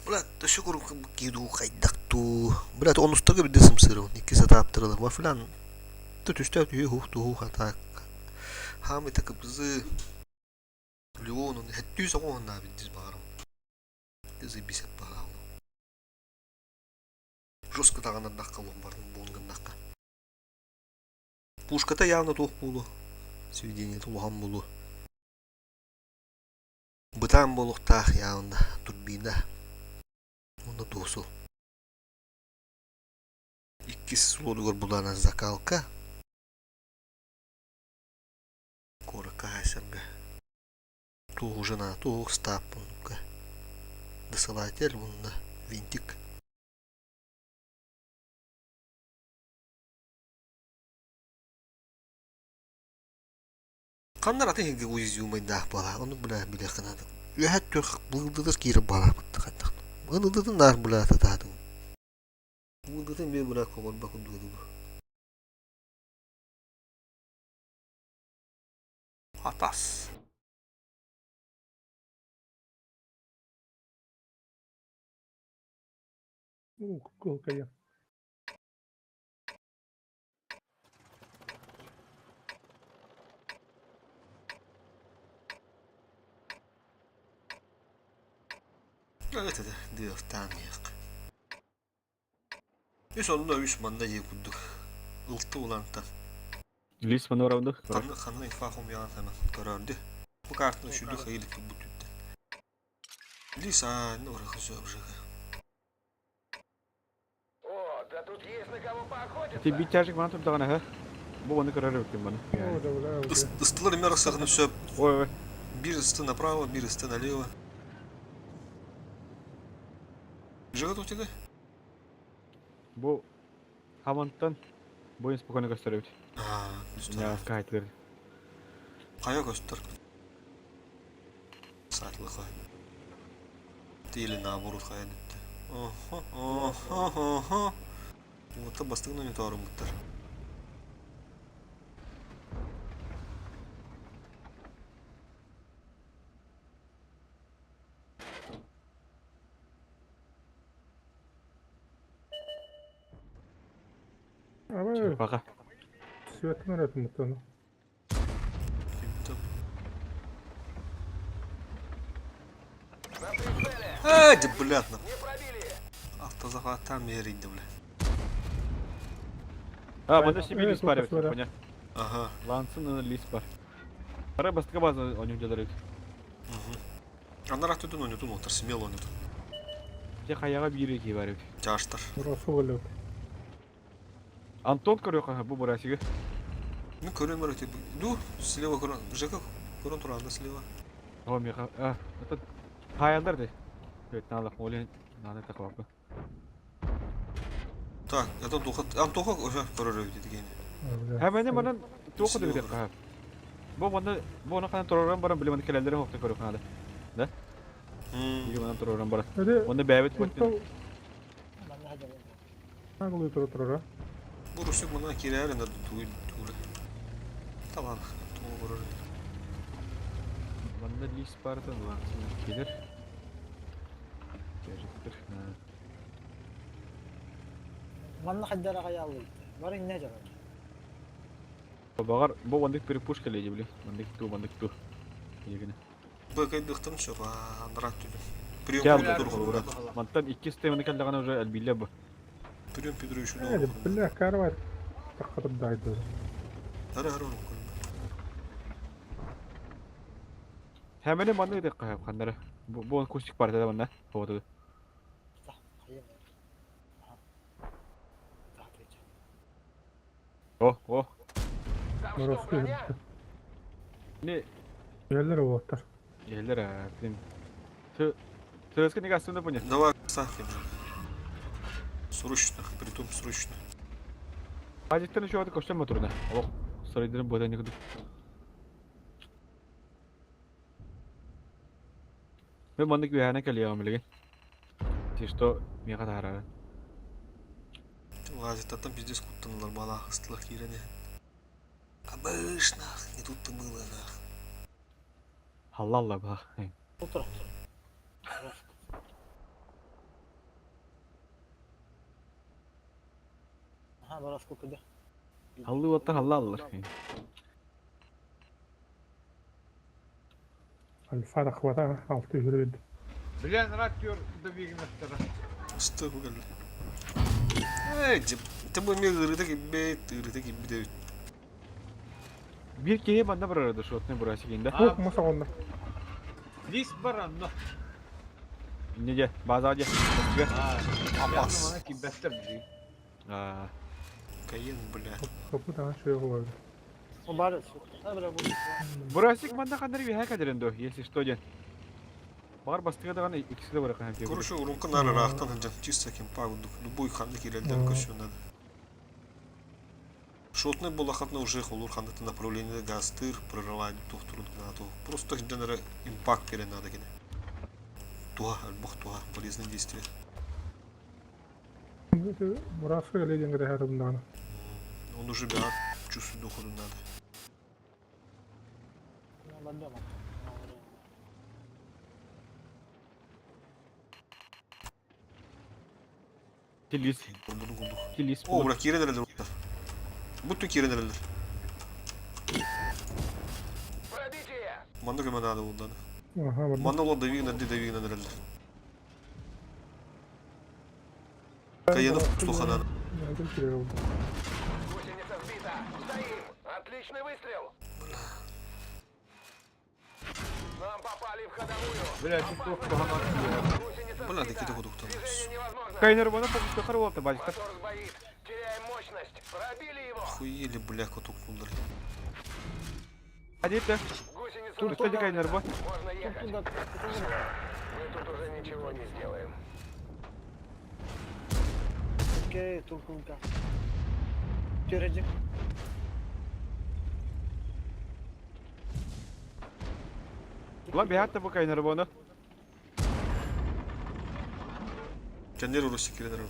Брат, да шукур киду кайдакту. Брат, он устага биде сымсырын. Икки сатаптырылы. Ва филан. Түтүстәп үй хухту хатак. Хами такыбызы. Леонун хэттүү сагонна бидиз барым. Дизы бисет багал. Жестко таган даккалым бардым болгон дакка. Пушката явно тох булу. Сведение тулган булу. Бытан болуктах явно турбина. Onda dosu. İkisi oldular bulana zakalka. Корка хасерга. Ту жена, ту стапунка. Досылатель мунда винтик. Кандар аты хеге уйзюмай дах бала. Onu bile kanadı. Ühet tök bıldırız geri bala bıttı kandak. Bıldırın nar bula tatadın. Bıldırın bir bula kovan bakın dudu. Hatas. Куколка я. Evet de diyor tanıyak. Ve sonunda 3 manda yekudduk. Iltı ulanta. Лис маневровды. Kanlı infahım yalan hemen karardı. Bu kartını şurada hayırlı ki bu tütte. Lisa ne uğraşı söyleyecek. Ты бить тяжек мантып дагана, ха? Бу оны көрөр өктүм баны. О, да, да, да. Istılar imler sığını söp. Ой, Bir ısты направо, bir ısты налево. Живет у тебя? бу хамонтан боюн спокойно көстөрөбүт. Üstüne. Кайтлер. Kaya göster. Saatli kay. Değil naburut kaya gitti. Oha. Вот бастığın önü doğru mutlar. Ama Бага. Svet'in öğretim muhtemelen. Hadi блядь. Автозахват там еринди, бля. Мында себе лис бар, Только поня. Ага. Лансын лис бар. Пара бастыга база ойнойдулар. Ана рахтыдын ойнотун отыр, смело ойнотун. Же хаяга бири ки бар. Жаштар. Burası oluyor. Антон көрөк бу бурасыгы. Мен көрөм бар өтө. Ду, слева көрөн. Жека көрөн турганда слева. О меха. Это хаялдар де. Evet, nalak olin nane takapı. Так, это тухат. Антоха уже көрөр өтө деген. Hemen hemen toku da gidelim kahve. Bu bana kan program var bilemedi kelenleri hokta körük hadi. Ne? İyi bana program var. Hadi. Onda bevet Burada bakın. ne oluyor tur? Bu Rusya buna kirayla da tuğul. Tamam. Doğru. Bunda list parta var. Gelir. Gelecektir. Manna haddara kaya aldı. Varın ne cevap? Багар bu bandık bir push kaleci bile. Bandık tu. Yegine. Bu kaydıktım şu Andrat tüdü. Gel Priyon dur. Mantan iki sistemini kaldı уже elbille bu. Прям Петрович Hadi bile karvar. Takırdaydı. Ara ara oğlum. Hemen de bana da kayıp kanları. Bu akustik partide bana. Havada. Hayır. Tahtayacağım. Oh. Orası yürüdü. Ne? Yerler o otlar. Yerler ha. Срезка не гасу на поня. Давай, ставим. Срочно, притом срочно. Acıktan şu anda koştan motoruna. Oh. Sarıydırın boydan yıkıdı. Ben bandık bir hane kalıyor ameligen. Тишто мега тарара. Лазит, там пиздец куттанулар бала ыстылық кирене. Кабыш нах, не тут-то было нах. Halalla bak. Otur. Aha burası kokudu. Hallı vatta halalla. الفرق وضع altı yürüdü. Bilen radyo da bir mesela. Istık bu geldi. Tabi mi gırıda gibi de. Bir kere bana bir arada şu ne burası ginde. Yok masa onda. Lis baranno. Nece? Bazı acı. Abbas. Bana ki beste bir şey. Aa. Kayın bля. Kapı daha şey oldu. O bari su. Ha bırak bu. Burası bana kadar bir hak ederim do. Если что ден. Бар бастыга да гана ikisi de bırakın. Короче, урункан ары рахтан ханжан чисто кем пагудук. Любой ханды кирелден көсүн надо. Шотный булахатна уже холур хандыты направление гастыр, прорывание тухтурун надо. Просто ханжанара импакт перен надо гене. Туа, альбах туа, полезные действия. Burası öyle yengede her bundan. Он уже бяг, чувствую доходу надо. Ben de ama. Kilis. Bunu bulduk. Kilis. Oo, bırak yere nereler orada. Bütün yere nereler. Manda göme надо ondan. Aha burada. Manda ulan davi nereler. Kayanı pustuhanı. Geldim kireye oldu. Отличный выстрел! Нам попали в ходовую! Bilen çok kohamak diyor. Bana da kide koduktan. Kaynar bana fokusta kar oldu bacıklar. Мотор сбоит! Теряем мощность! Пробили его! Хуели, бля, котукнулар. Hadi et de. Гусеница Dur üstteki kaynar bu. Можно ехать! Мы тут уже ничего не сделаем. Okey, Turkulka. Görecek. Ulan bir hatta bu kaynar bu onu. Kendileri orası kire nereler.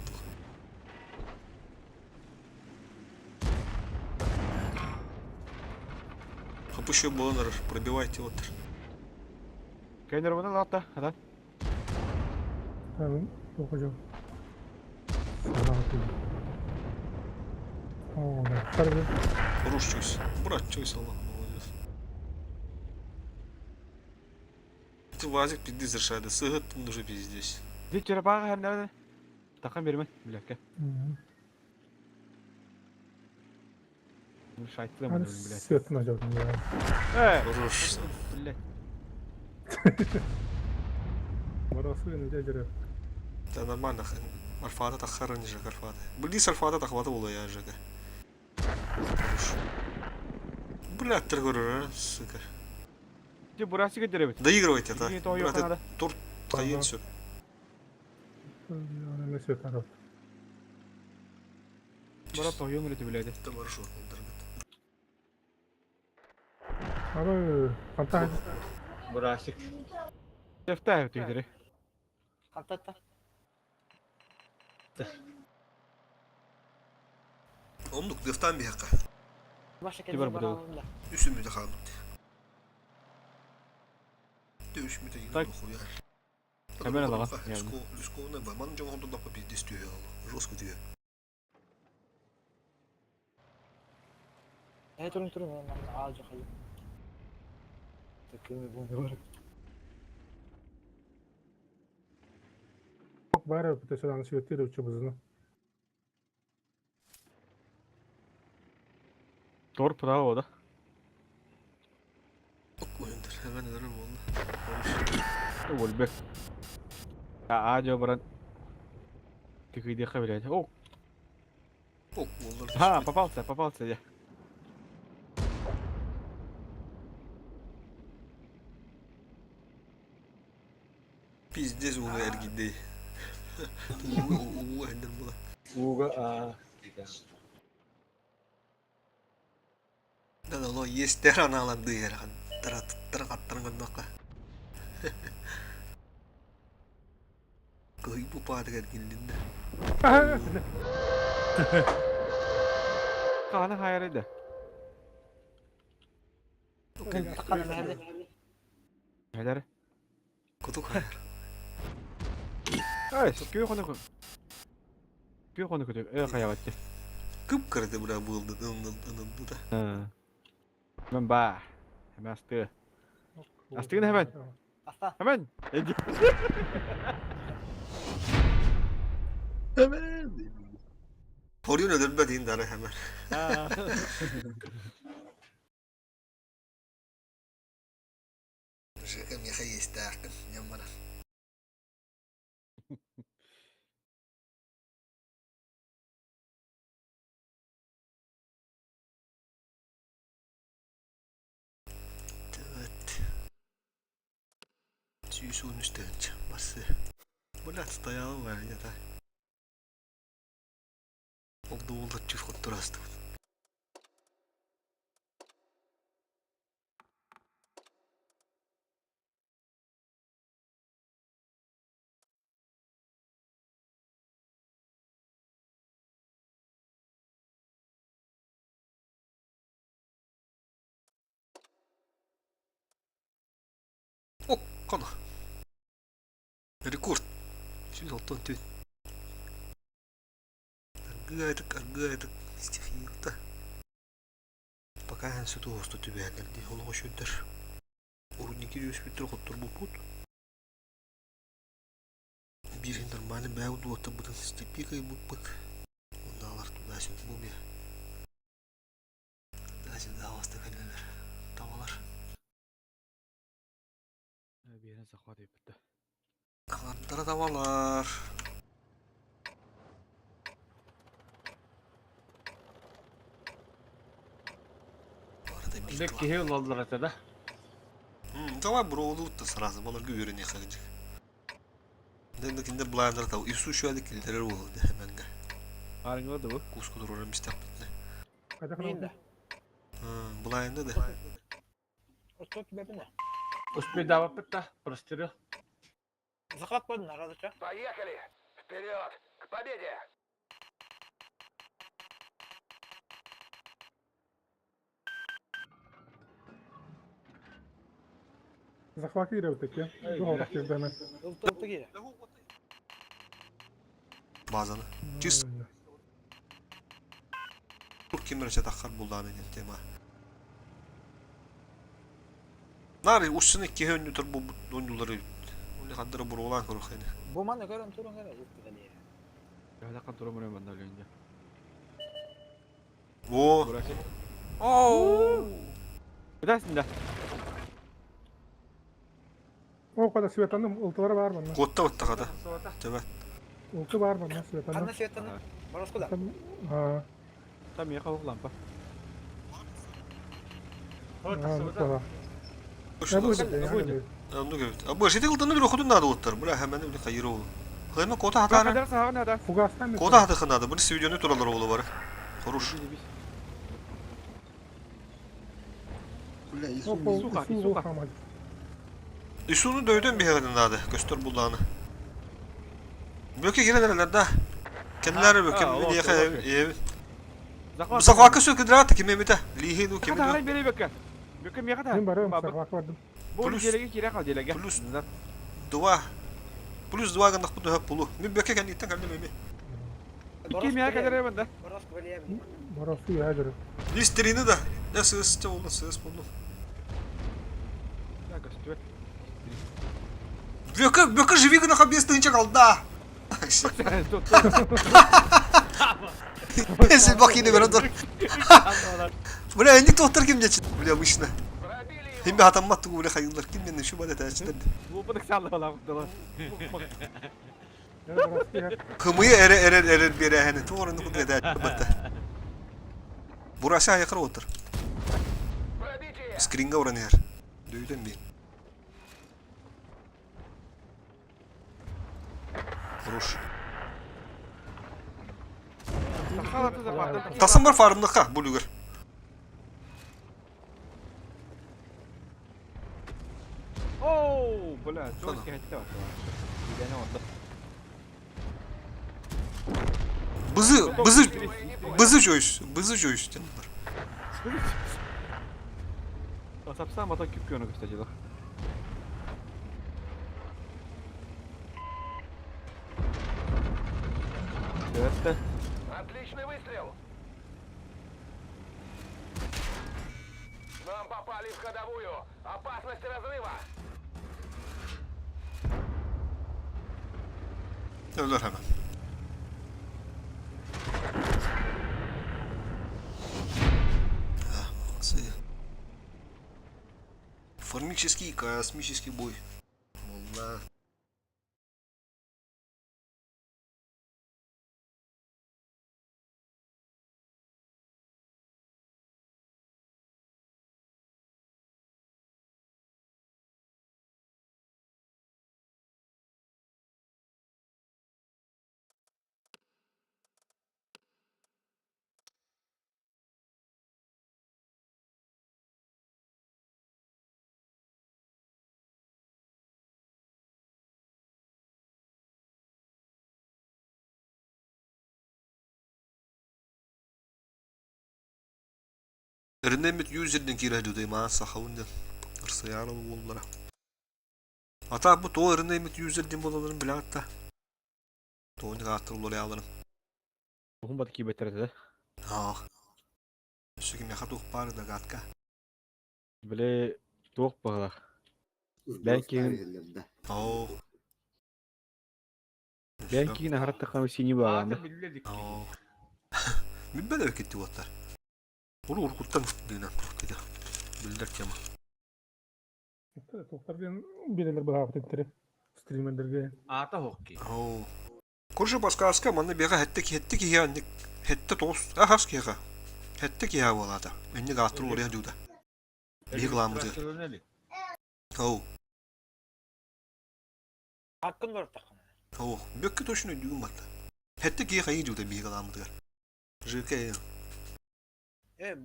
Kapışıyor баланар, пробивайте отыр. Kaynar bunu latta. Hadi. Tamam. Yok hocam. Sana atayım. Oo, harbi. Руш чусь. Брат чусь, Allah. Молодец. Ты вазик пиздец решает. Сыгыт уже пиздец. Dik çarapağı her nerede? Takım verme. Bir dakika. Bunu şahitlerim Hani onu bile. siyatın acaba ya. He. Руш. Bile. Burası önce acaba. Да нормально. Альфата тахара не же альфата. Близ альфата тахвата было я же. Бля, ты говоришь, сука. Şimdi burası gidiyor. Доигрывайте это. İyi, doğru, Брат, Канада. это тур таин все. Yani ne siyat taraf. Murat toyuyor mu bile? Это маршрут интернет. Abi, fantastik. Burası. Defter ötüydü. Hatta. Omduk deftan bir haka. Başka Kibar kendine bu da. bağlamında. Üstümü de kaldım. Dövüşümü de yine Так. хуя. Hemen alalım. Лиско не ба. Ман жон хондо да победи стюя. Жестко диye. Turun. Ben ağaca kayayım. Takımı bunu var. Çok bari öpüte sedan siyatı da uçu buzunu. Doğru bravo o da. Ok oyundur. Hemen ölürüm valla. Gol be. Ya aja beran. Тихо dia блядь. О, Ok olur. ха, попался я. Пиздец onu ergindi. Ender bula. Uga Da da lo yester analandı yer kan. Tara kattırın nokka. Kau ibu pada kan gindin. Kaan'ı hayal ede. Takan nerede? Neler? Kutu kayar. Ay, köy konu. Köy konu kötü. Kayavatçı. Kıpkırdı bura buldu. Anıldı da. Ha. Hemen bah. Hemen astı. Astı yine hemen. Aslan. Hemen. Hemen. Horyon öldürmediğin dara hemen. Ha. Şaka mı yestakın yamana. Evet. Suyusun üstüne çambası. Bu nasıl dayağı var ya da. Oldu çift kontrastı. Oh, kan. Rekord. Şimdi alttan tüy. Argaydık. İstihiyata. Пока я сюда осту тебя где он очень дер. Урудники yüz metre kotur bu put. Bir нормальный бәу дуатта бұдан степи кай бұппык. Ондалар туда сюда бубе. Туда сюда аваста кәлелер. Tavalar. Bir yerine захват yapıttı. Kalanlara tavalar. Бек кеге oldular atada. Давай броулут сразу, бала görün yakacak. Dendekinde blinder tav. İsu şu anda kilitler oldu hemen. Harika oldu bu. Kuskudur oranı müstakbetli. Neyin de? Blind'da da. O çok gibi ne? Успей давай пыта, простерел. Zakat koydun aradıkça. Поехали! Вперед! К победе! Захватили вот такие. Долго ждали. Tuttu geri. Bazanı. Çiz. Çok kimler takar bulduğunu tema. Nari uçsun iki hönlütür bu oyuncuları. Öyle kadar burulan koruk yani. Bu man ne görün turun göre tuttu geri. Ya da kan durumu ne bende önce. Oo. Burası. Oo. Bir tanesinde. O kadar Svetan'ın ultuları var bana. Kotta vatta kada. Evet. Ultu var bana Svetan'ın. Anne Svetan'ın. Borosku da. Ha. Tam yakaladık lampa. Ha, ultu var. Hoş Ne bu olsun. dedi? buydu. Onu gördüm. Bu şeyde kıldığını bir okudun da otlar. Bura hemen öyle kayırı oldu. Hemen kota Hatta hatanı. kadar sağa ne da? Fugas'tan ne? Kota hatı kınadı. Bunu stüdyonun turaları oğlu var. Horuş. Suka. Üstünü dövdüm bir herhalde adı. Göster buldağını. Böke girenler da. Kendileri böke. Bir diye ev. Musafaka söküldü rahatı kime bir de. Lihi du kime Kadar de. hayır beni bakın. Bakın ya kadar. Ben barım sakvak vardım. Bu Plus. gelegi kira kal gelegi. Plus. Dua. Plus dua gandak bu da hep bulu. Bir böke kendi itten kaldı memi. İki miya kadar bende. Borosku böyle yemin. Barası ya göre. Listerini de. Ne sığız oldu sığız buldu. Ya göster. Böke живи на хабес тынча kaldı da. Tut. Neyse bak yine ben dur. Бля, не тохтар ким geçti. Бля, обычно. Hem bir hatam battı bu bile hayırlar. Kim benim şu bana tercihler. Глупо сяла ла дала. Я раз я Kımıyı erer bir hani. Tuğrunu kutu eder. Battı. Burası ayakara otur. Screen'e oranı yer. Duydun bir. Vuruş. Tasım var farımda ha bu lüger. Оу, бля, чёртки хотел. Я не отдал. Bızı joyuş. Сапсам ата кипкёнок, кстати, да. Это Отличный выстрел. Нам попали в ходовую. Опасность разрыва. Öldür hemen. Формический космический бой. Молда. Rinnemit 100'den kira hüdüdeyim ha sahavundan. Irsayarı onlara. Ata bu to rinnemit 100'den bolaların bile hatta. To'ni qatırlar yağlarım. هم بدك يبتر ده. Ha. Şu kim yakatu parı da gatka. بلا توق بغلا. Belki Oo. belki نهار تقام سيني باغاندا. Oo. Bir bedel gitti vatar. Onu urkuttan dinen dedi. Bildirk yama. тохтар ден биделер багап теттере. Стримерлерге. Ата хокки. Oo. Kurşu baskaska manna bega hette ki ya hette tos. Ahas ki ya. Hette ki ya valada. Enni gatır oraya juda. Bir glamdı. Oo. Hakkın var takım. Oo. Bükkü toşunu düğüm battı. Hette ki ya juda bir glamdı. Jike.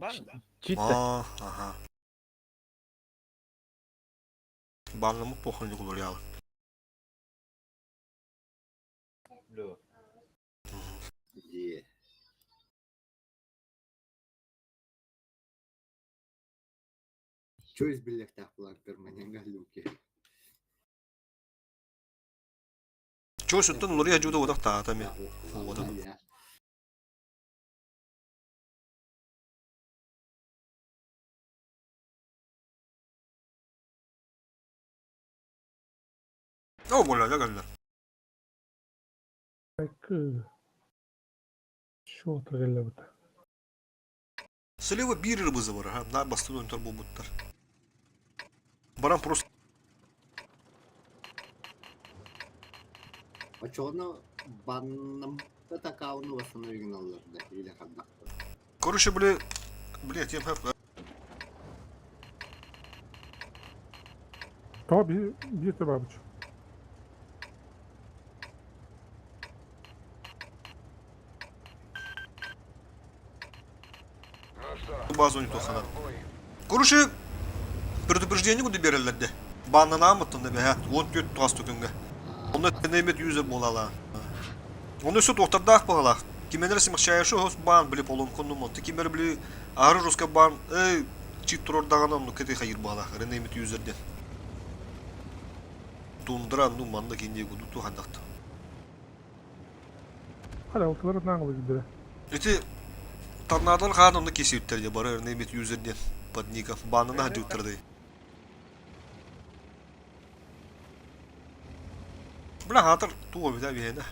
Banda. Чита. Aha. Banlamı pohonlu olur ya. Что из белых так план перманент галюки? Çoğusundan oraya juda odak ta tamam. Odak. O bola da galler. Так. Şo tırgelle bu. Слева bir rıbızı var ha. Na bastı dönter bu butlar. Baran просто А что оно банном такая у вас оригиналlar da ile kadar. Короче, блядь, я hep Tabii bir de babuç. базу не тохана. Короче, предупреждение куды берелерди. Баннан амыттын да бе, 14 тас төкөнгө. Оны тенемет юзер болала. Оны су тохтардак багала. Кименер симхшая шо хос бан билип олон коннумо. Кимер били ары руска бан, чит турордаган ну кете хайыр бала. Ренемет юзерден. Тундра ну манда кинде куду ту хандакты. Hala ortaları nağılı gidiyor. Эти торнадолар ханымды кесиптер де бары немет юзерден подников банына хадюттырды. Бля хатыр туо бида бейна.